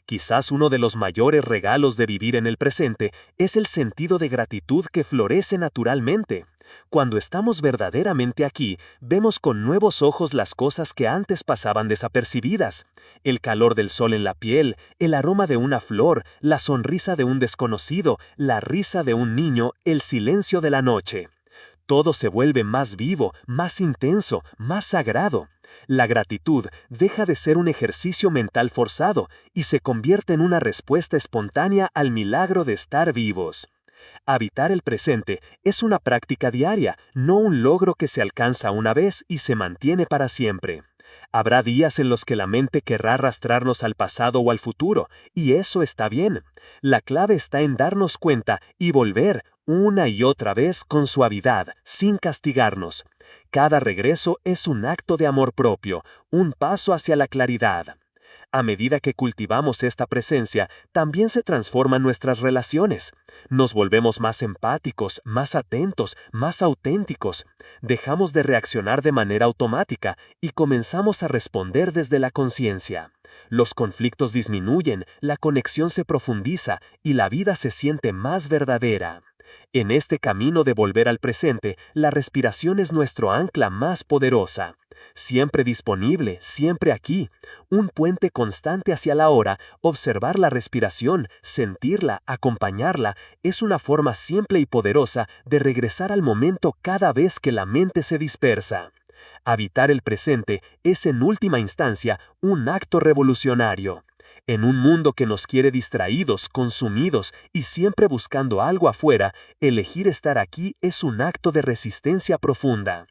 Quizás uno de los mayores regalos de vivir en el presente es el sentido de gratitud que florece naturalmente. Cuando estamos verdaderamente aquí, vemos con nuevos ojos las cosas que antes pasaban desapercibidas. El calor del sol en la piel, el aroma de una flor, la sonrisa de un desconocido, la risa de un niño, el silencio de la noche. Todo se vuelve más vivo, más intenso, más sagrado. La gratitud deja de ser un ejercicio mental forzado y se convierte en una respuesta espontánea al milagro de estar vivos. Habitar el presente es una práctica diaria, no un logro que se alcanza una vez y se mantiene para siempre. Habrá días en los que la mente querrá arrastrarnos al pasado o al futuro, y eso está bien. La clave está en darnos cuenta y volver una y otra vez con suavidad, sin castigarnos. Cada regreso es un acto de amor propio, un paso hacia la claridad. A medida que cultivamos esta presencia, también se transforman nuestras relaciones. Nos volvemos más empáticos, más atentos, más auténticos. Dejamos de reaccionar de manera automática y comenzamos a responder desde la conciencia. Los conflictos disminuyen, la conexión se profundiza y la vida se siente más verdadera. En este camino de volver al presente, la respiración es nuestro ancla más poderosa. Siempre disponible, siempre aquí. Un puente constante hacia la hora, observar la respiración, sentirla, acompañarla, es una forma simple y poderosa de regresar al momento cada vez que la mente se dispersa. Habitar el presente es en última instancia un acto revolucionario. En un mundo que nos quiere distraídos, consumidos y siempre buscando algo afuera, elegir estar aquí es un acto de resistencia profunda.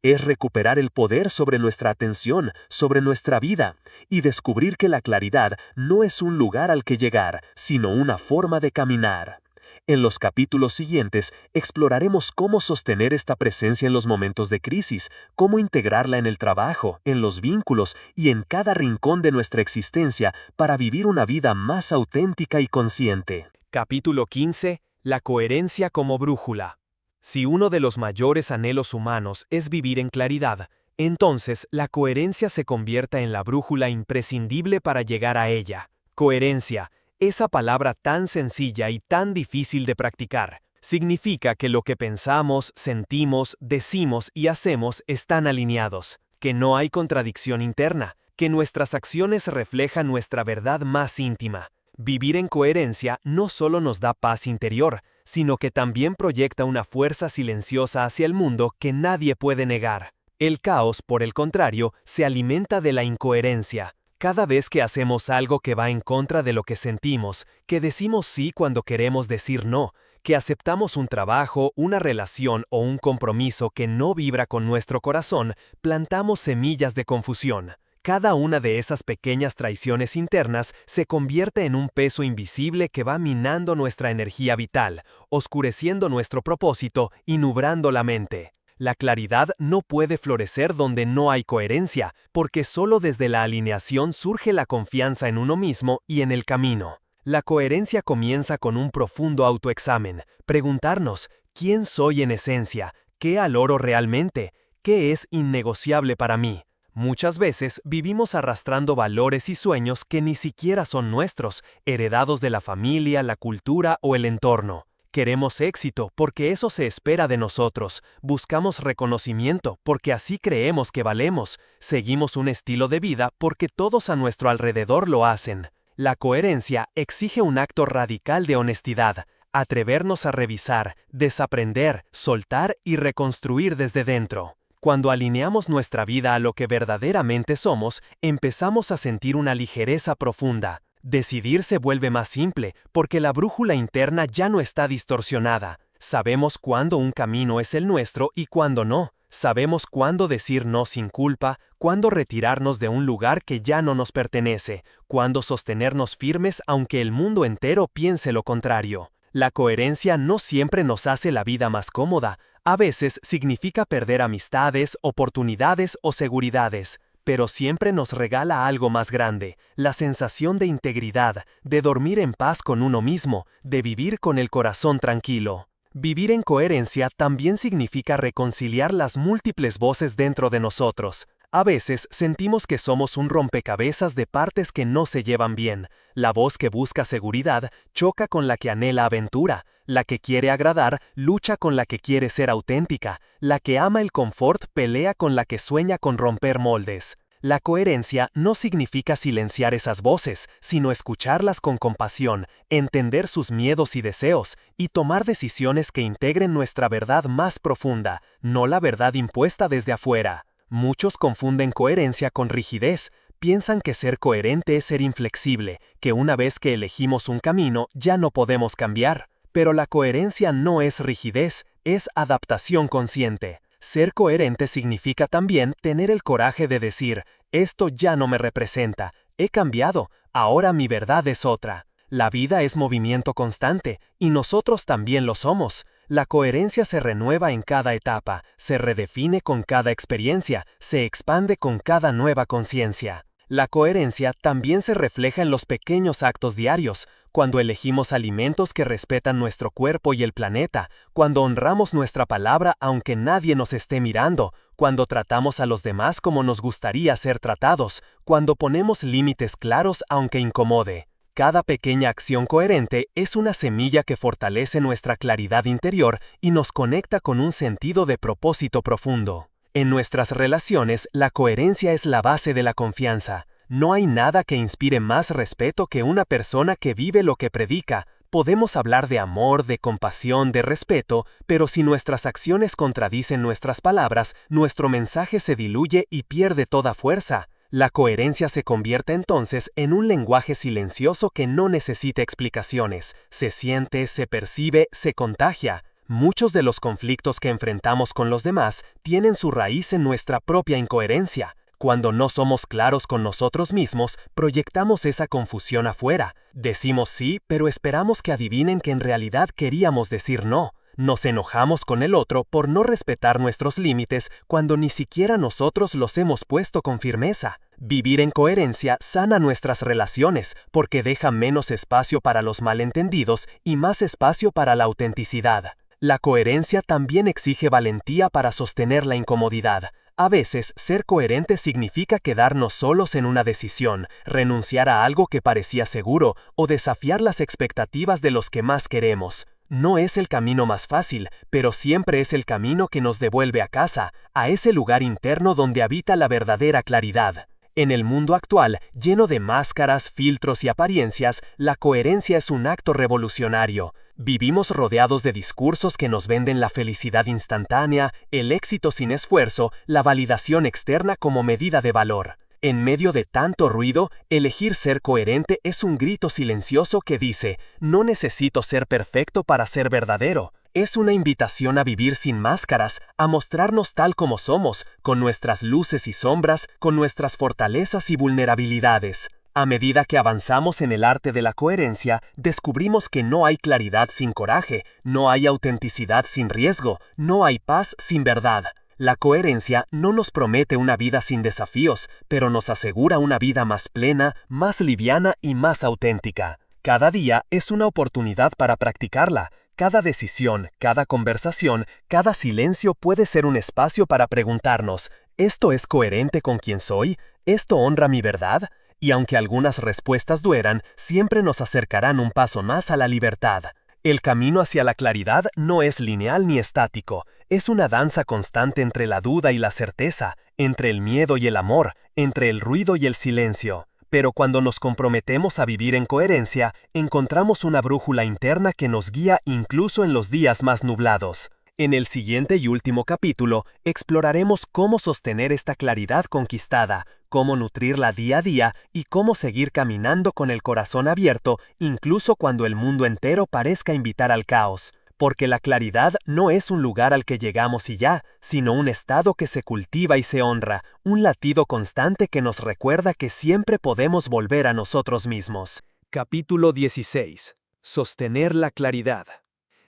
Es recuperar el poder sobre nuestra atención, sobre nuestra vida, y descubrir que la claridad no es un lugar al que llegar, sino una forma de caminar. En los capítulos siguientes exploraremos cómo sostener esta presencia en los momentos de crisis, cómo integrarla en el trabajo, en los vínculos y en cada rincón de nuestra existencia para vivir una vida más auténtica y consciente. Capítulo 15. La coherencia como brújula. Si uno de los mayores anhelos humanos es vivir en claridad, entonces la coherencia se convierta en la brújula imprescindible para llegar a ella. Coherencia, esa palabra tan sencilla y tan difícil de practicar, significa que lo que pensamos, sentimos, decimos y hacemos están alineados, que no hay contradicción interna, que nuestras acciones reflejan nuestra verdad más íntima. Vivir en coherencia no solo nos da paz interior, sino que también proyecta una fuerza silenciosa hacia el mundo que nadie puede negar. El caos, por el contrario, se alimenta de la incoherencia. Cada vez que hacemos algo que va en contra de lo que sentimos, que decimos sí cuando queremos decir no, que aceptamos un trabajo, una relación o un compromiso que no vibra con nuestro corazón, plantamos semillas de confusión. Cada una de esas pequeñas traiciones internas se convierte en un peso invisible que va minando nuestra energía vital, oscureciendo nuestro propósito y nublando la mente. La claridad no puede florecer donde no hay coherencia, porque solo desde la alineación surge la confianza en uno mismo y en el camino. La coherencia comienza con un profundo autoexamen, preguntarnos, ¿quién soy en esencia? ¿Qué valoro realmente? ¿Qué es innegociable para mí? Muchas veces vivimos arrastrando valores y sueños que ni siquiera son nuestros, heredados de la familia, la cultura o el entorno. Queremos éxito porque eso se espera de nosotros, buscamos reconocimiento porque así creemos que valemos, seguimos un estilo de vida porque todos a nuestro alrededor lo hacen. La coherencia exige un acto radical de honestidad, atrevernos a revisar, desaprender, soltar y reconstruir desde dentro. Cuando alineamos nuestra vida a lo que verdaderamente somos, empezamos a sentir una ligereza profunda. Decidir se vuelve más simple, porque la brújula interna ya no está distorsionada. Sabemos cuándo un camino es el nuestro y cuándo no. Sabemos cuándo decir no sin culpa, cuándo retirarnos de un lugar que ya no nos pertenece, cuándo sostenernos firmes aunque el mundo entero piense lo contrario. La coherencia no siempre nos hace la vida más cómoda. A veces significa perder amistades, oportunidades o seguridades, pero siempre nos regala algo más grande, la sensación de integridad, de dormir en paz con uno mismo, de vivir con el corazón tranquilo. Vivir en coherencia también significa reconciliar las múltiples voces dentro de nosotros. A veces sentimos que somos un rompecabezas de partes que no se llevan bien. La voz que busca seguridad choca con la que anhela aventura. La que quiere agradar lucha con la que quiere ser auténtica. La que ama el confort pelea con la que sueña con romper moldes. La coherencia no significa silenciar esas voces, sino escucharlas con compasión, entender sus miedos y deseos, y tomar decisiones que integren nuestra verdad más profunda, no la verdad impuesta desde afuera. Muchos confunden coherencia con rigidez. Piensan que ser coherente es ser inflexible, que una vez que elegimos un camino ya no podemos cambiar. Pero la coherencia no es rigidez, es adaptación consciente. Ser coherente significa también tener el coraje de decir, esto ya no me representa, he cambiado, ahora mi verdad es otra. La vida es movimiento constante, y nosotros también lo somos. La coherencia se renueva en cada etapa, se redefine con cada experiencia, se expande con cada nueva conciencia. La coherencia también se refleja en los pequeños actos diarios, cuando elegimos alimentos que respetan nuestro cuerpo y el planeta, cuando honramos nuestra palabra aunque nadie nos esté mirando, cuando tratamos a los demás como nos gustaría ser tratados, cuando ponemos límites claros aunque incomode. Cada pequeña acción coherente es una semilla que fortalece nuestra claridad interior y nos conecta con un sentido de propósito profundo. En nuestras relaciones, la coherencia es la base de la confianza. No hay nada que inspire más respeto que una persona que vive lo que predica, Podemos hablar de amor, de compasión, de respeto, pero si nuestras acciones contradicen nuestras palabras, nuestro mensaje se diluye y pierde toda fuerza. La coherencia se convierte entonces en un lenguaje silencioso que no necesita explicaciones. Se siente, se percibe, se contagia. Muchos de los conflictos que enfrentamos con los demás tienen su raíz en nuestra propia incoherencia. Cuando no somos claros con nosotros mismos, proyectamos esa confusión afuera. Decimos sí, pero esperamos que adivinen que en realidad queríamos decir no. Nos enojamos con el otro por no respetar nuestros límites cuando ni siquiera nosotros los hemos puesto con firmeza. Vivir en coherencia sana nuestras relaciones porque deja menos espacio para los malentendidos y más espacio para la autenticidad. La coherencia también exige valentía para sostener la incomodidad. A veces, ser coherente significa quedarnos solos en una decisión, renunciar a algo que parecía seguro o desafiar las expectativas de los que más queremos. No es el camino más fácil, pero siempre es el camino que nos devuelve a casa, a ese lugar interno donde habita la verdadera claridad. En el mundo actual, lleno de máscaras, filtros y apariencias, la coherencia es un acto revolucionario. Vivimos rodeados de discursos que nos venden la felicidad instantánea, el éxito sin esfuerzo, la validación externa como medida de valor. En medio de tanto ruido, elegir ser coherente es un grito silencioso que dice, no necesito ser perfecto para ser verdadero. Es una invitación a vivir sin máscaras, a mostrarnos tal como somos, con nuestras luces y sombras, con nuestras fortalezas y vulnerabilidades. A medida que avanzamos en el arte de la coherencia, descubrimos que no hay claridad sin coraje, no hay autenticidad sin riesgo, no hay paz sin verdad. La coherencia no nos promete una vida sin desafíos, pero nos asegura una vida más plena, más liviana y más auténtica. Cada día es una oportunidad para practicarla. Cada decisión, cada conversación, cada silencio puede ser un espacio para preguntarnos, ¿esto es coherente con quien soy? ¿Esto honra mi verdad? Y aunque algunas respuestas dueran, siempre nos acercarán un paso más a la libertad. El camino hacia la claridad no es lineal ni estático, es una danza constante entre la duda y la certeza, entre el miedo y el amor, entre el ruido y el silencio. Pero cuando nos comprometemos a vivir en coherencia, encontramos una brújula interna que nos guía incluso en los días más nublados. En el siguiente y último capítulo, exploraremos cómo sostener esta claridad conquistada, cómo nutrirla día a día y cómo seguir caminando con el corazón abierto, incluso cuando el mundo entero parezca invitar al caos. Porque la claridad no es un lugar al que llegamos y ya, sino un estado que se cultiva y se honra, un latido constante que nos recuerda que siempre podemos volver a nosotros mismos. Capítulo 16. Sostener la claridad.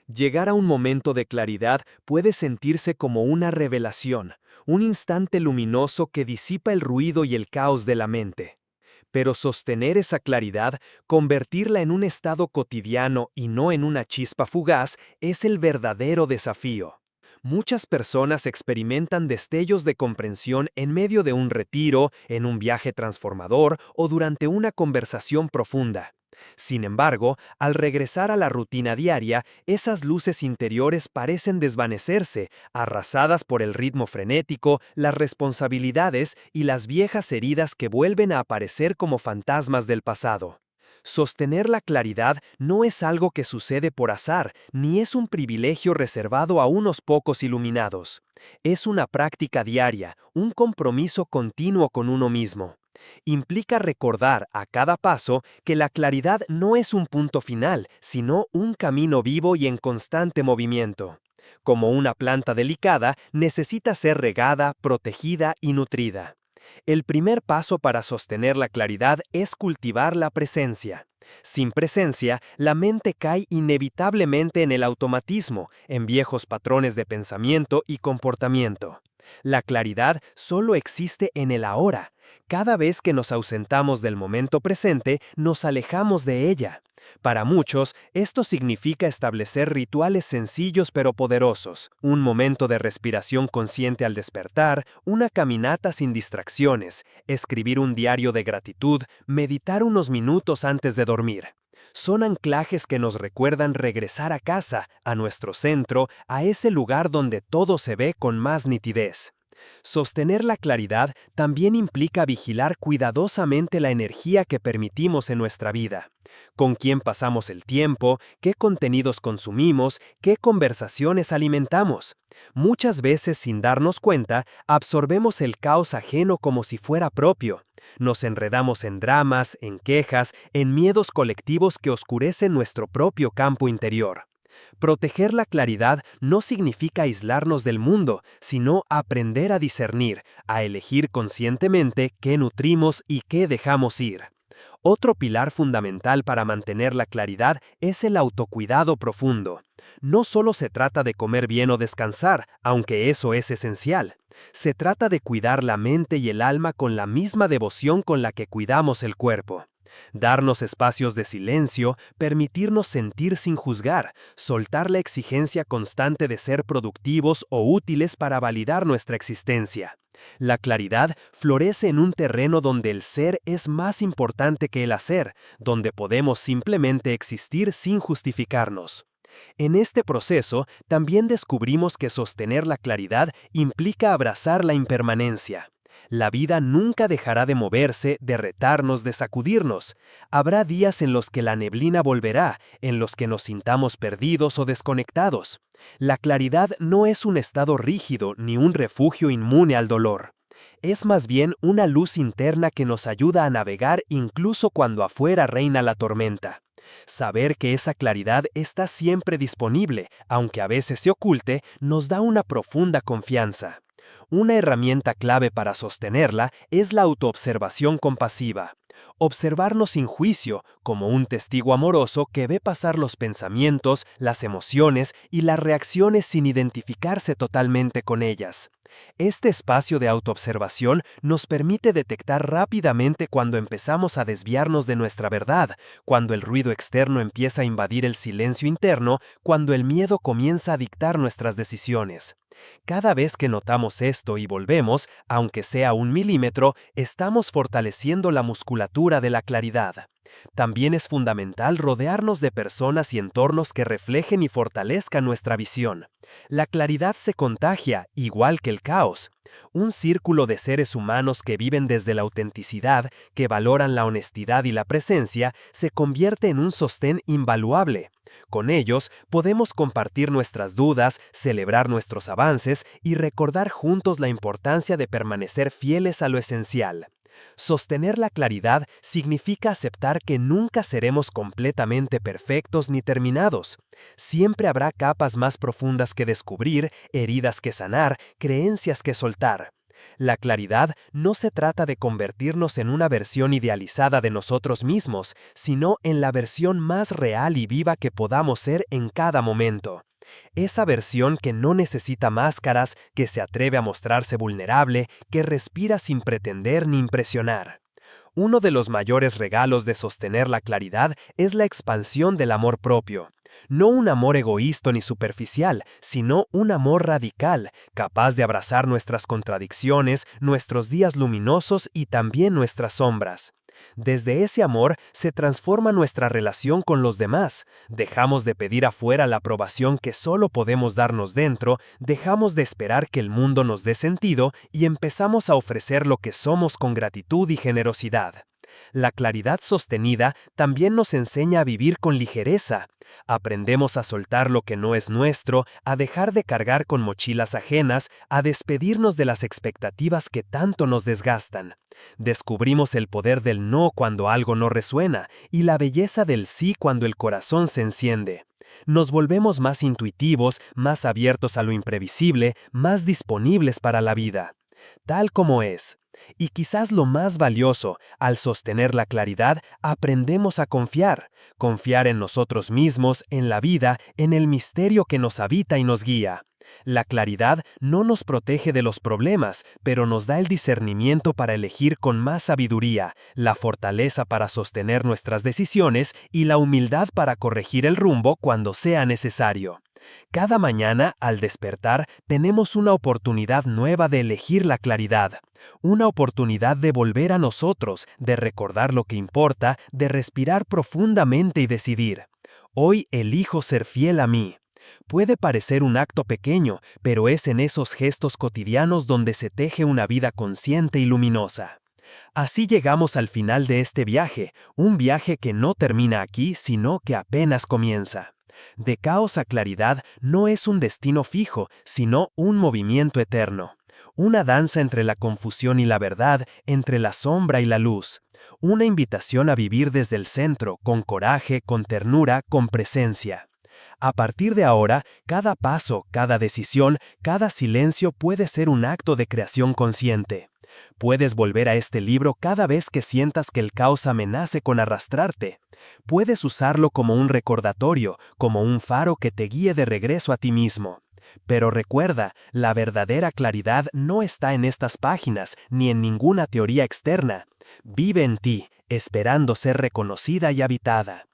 Llegar a un momento de claridad puede sentirse como una revelación, un instante luminoso que disipa el ruido y el caos de la mente. Pero sostener esa claridad, convertirla en un estado cotidiano y no en una chispa fugaz, es el verdadero desafío. Muchas personas experimentan destellos de comprensión en medio de un retiro, en un viaje transformador o durante una conversación profunda. Sin embargo, al regresar a la rutina diaria, esas luces interiores parecen desvanecerse, arrasadas por el ritmo frenético, las responsabilidades y las viejas heridas que vuelven a aparecer como fantasmas del pasado. Sostener la claridad no es algo que sucede por azar, ni es un privilegio reservado a unos pocos iluminados. Es una práctica diaria, un compromiso continuo con uno mismo. Implica recordar a cada paso que la claridad no es un punto final, sino un camino vivo y en constante movimiento. Como una planta delicada, necesita ser regada, protegida y nutrida. El primer paso para sostener la claridad es cultivar la presencia. Sin presencia, la mente cae inevitablemente en el automatismo, en viejos patrones de pensamiento y comportamiento. La claridad solo existe en el ahora. Cada vez que nos ausentamos del momento presente, nos alejamos de ella. Para muchos, esto significa establecer rituales sencillos pero poderosos, un momento de respiración consciente al despertar, una caminata sin distracciones, escribir un diario de gratitud, meditar unos minutos antes de dormir. Son anclajes que nos recuerdan regresar a casa, a nuestro centro, a ese lugar donde todo se ve con más nitidez. Sostener la claridad también implica vigilar cuidadosamente la energía que permitimos en nuestra vida. Con quién pasamos el tiempo, qué contenidos consumimos, qué conversaciones alimentamos. Muchas veces, sin darnos cuenta, absorbemos el caos ajeno como si fuera propio. Nos enredamos en dramas, en quejas, en miedos colectivos que oscurecen nuestro propio campo interior. Proteger la claridad no significa aislarnos del mundo, sino aprender a discernir, a elegir conscientemente qué nutrimos y qué dejamos ir. Otro pilar fundamental para mantener la claridad es el autocuidado profundo. No solo se trata de comer bien o descansar, aunque eso es esencial. Se trata de cuidar la mente y el alma con la misma devoción con la que cuidamos el cuerpo. Darnos espacios de silencio, permitirnos sentir sin juzgar, soltar la exigencia constante de ser productivos o útiles para validar nuestra existencia. La claridad florece en un terreno donde el ser es más importante que el hacer, donde podemos simplemente existir sin justificarnos. En este proceso, también descubrimos que sostener la claridad implica abrazar la impermanencia. La vida nunca dejará de moverse, de retarnos, de sacudirnos. Habrá días en los que la neblina volverá, en los que nos sintamos perdidos o desconectados. La claridad no es un estado rígido ni un refugio inmune al dolor. Es más bien una luz interna que nos ayuda a navegar incluso cuando afuera reina la tormenta. Saber que esa claridad está siempre disponible, aunque a veces se oculte, nos da una profunda confianza. Una herramienta clave para sostenerla es la autoobservación compasiva. Observarnos sin juicio, como un testigo amoroso que ve pasar los pensamientos, las emociones y las reacciones sin identificarse totalmente con ellas. Este espacio de autoobservación nos permite detectar rápidamente cuando empezamos a desviarnos de nuestra verdad, cuando el ruido externo empieza a invadir el silencio interno, cuando el miedo comienza a dictar nuestras decisiones. Cada vez que notamos esto y volvemos, aunque sea 1 milímetro, estamos fortaleciendo la musculatura de la claridad. También es fundamental rodearnos de personas y entornos que reflejen y fortalezcan nuestra visión. La claridad se contagia, igual que el caos. Un círculo de seres humanos que viven desde la autenticidad, que valoran la honestidad y la presencia, se convierte en un sostén invaluable. Con ellos podemos compartir nuestras dudas, celebrar nuestros avances y recordar juntos la importancia de permanecer fieles a lo esencial. Sostener la claridad significa aceptar que nunca seremos completamente perfectos ni terminados. Siempre habrá capas más profundas que descubrir, heridas que sanar, creencias que soltar. La claridad no se trata de convertirnos en una versión idealizada de nosotros mismos, sino en la versión más real y viva que podamos ser en cada momento. Esa versión que no necesita máscaras, que se atreve a mostrarse vulnerable, que respira sin pretender ni impresionar. Uno de los mayores regalos de sostener la claridad es la expansión del amor propio. No un amor egoísta ni superficial, sino un amor radical, capaz de abrazar nuestras contradicciones, nuestros días luminosos y también nuestras sombras. Desde ese amor se transforma nuestra relación con los demás. Dejamos de pedir afuera la aprobación que solo podemos darnos dentro, dejamos de esperar que el mundo nos dé sentido y empezamos a ofrecer lo que somos con gratitud y generosidad. La claridad sostenida también nos enseña a vivir con ligereza. Aprendemos a soltar lo que no es nuestro, a dejar de cargar con mochilas ajenas, a despedirnos de las expectativas que tanto nos desgastan. Descubrimos el poder del no cuando algo no resuena y la belleza del sí cuando el corazón se enciende. Nos volvemos más intuitivos, más abiertos a lo imprevisible, más disponibles para la vida. Tal como es. Y quizás lo más valioso, al sostener la claridad, aprendemos a confiar en nosotros mismos, en la vida, en el misterio que nos habita y nos guía. La claridad no nos protege de los problemas, pero nos da el discernimiento para elegir con más sabiduría, la fortaleza para sostener nuestras decisiones y la humildad para corregir el rumbo cuando sea necesario. Cada mañana, al despertar, tenemos una oportunidad nueva de elegir la claridad. Una oportunidad de volver a nosotros, de recordar lo que importa, de respirar profundamente y decidir. Hoy elijo ser fiel a mí. Puede parecer un acto pequeño, pero es en esos gestos cotidianos donde se teje una vida consciente y luminosa. Así llegamos al final de este viaje, un viaje que no termina aquí, sino que apenas comienza. De caos a claridad no es un destino fijo, sino un movimiento eterno. Una danza entre la confusión y la verdad, entre la sombra y la luz. Una invitación a vivir desde el centro, con coraje, con ternura, con presencia. A partir de ahora, cada paso, cada decisión, cada silencio puede ser un acto de creación consciente. Puedes volver a este libro cada vez que sientas que el caos amenace con arrastrarte. Puedes usarlo como un recordatorio, como un faro que te guíe de regreso a ti mismo. Pero recuerda, la verdadera claridad no está en estas páginas, ni en ninguna teoría externa. Vive en ti, esperando ser reconocida y habitada.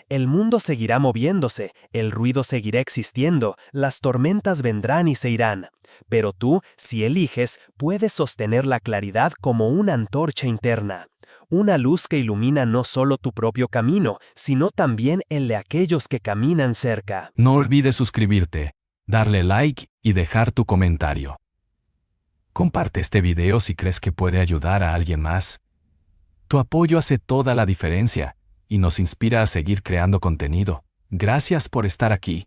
El mundo seguirá moviéndose, el ruido seguirá existiendo, las tormentas vendrán y se irán. Pero tú, si eliges, puedes sostener la claridad como una antorcha interna. Una luz que ilumina no solo tu propio camino, sino también el de aquellos que caminan cerca. No olvides suscribirte, darle like y dejar tu comentario. Comparte este video si crees que puede ayudar a alguien más. Tu apoyo hace toda la diferencia y nos inspira a seguir creando contenido. Gracias por estar aquí.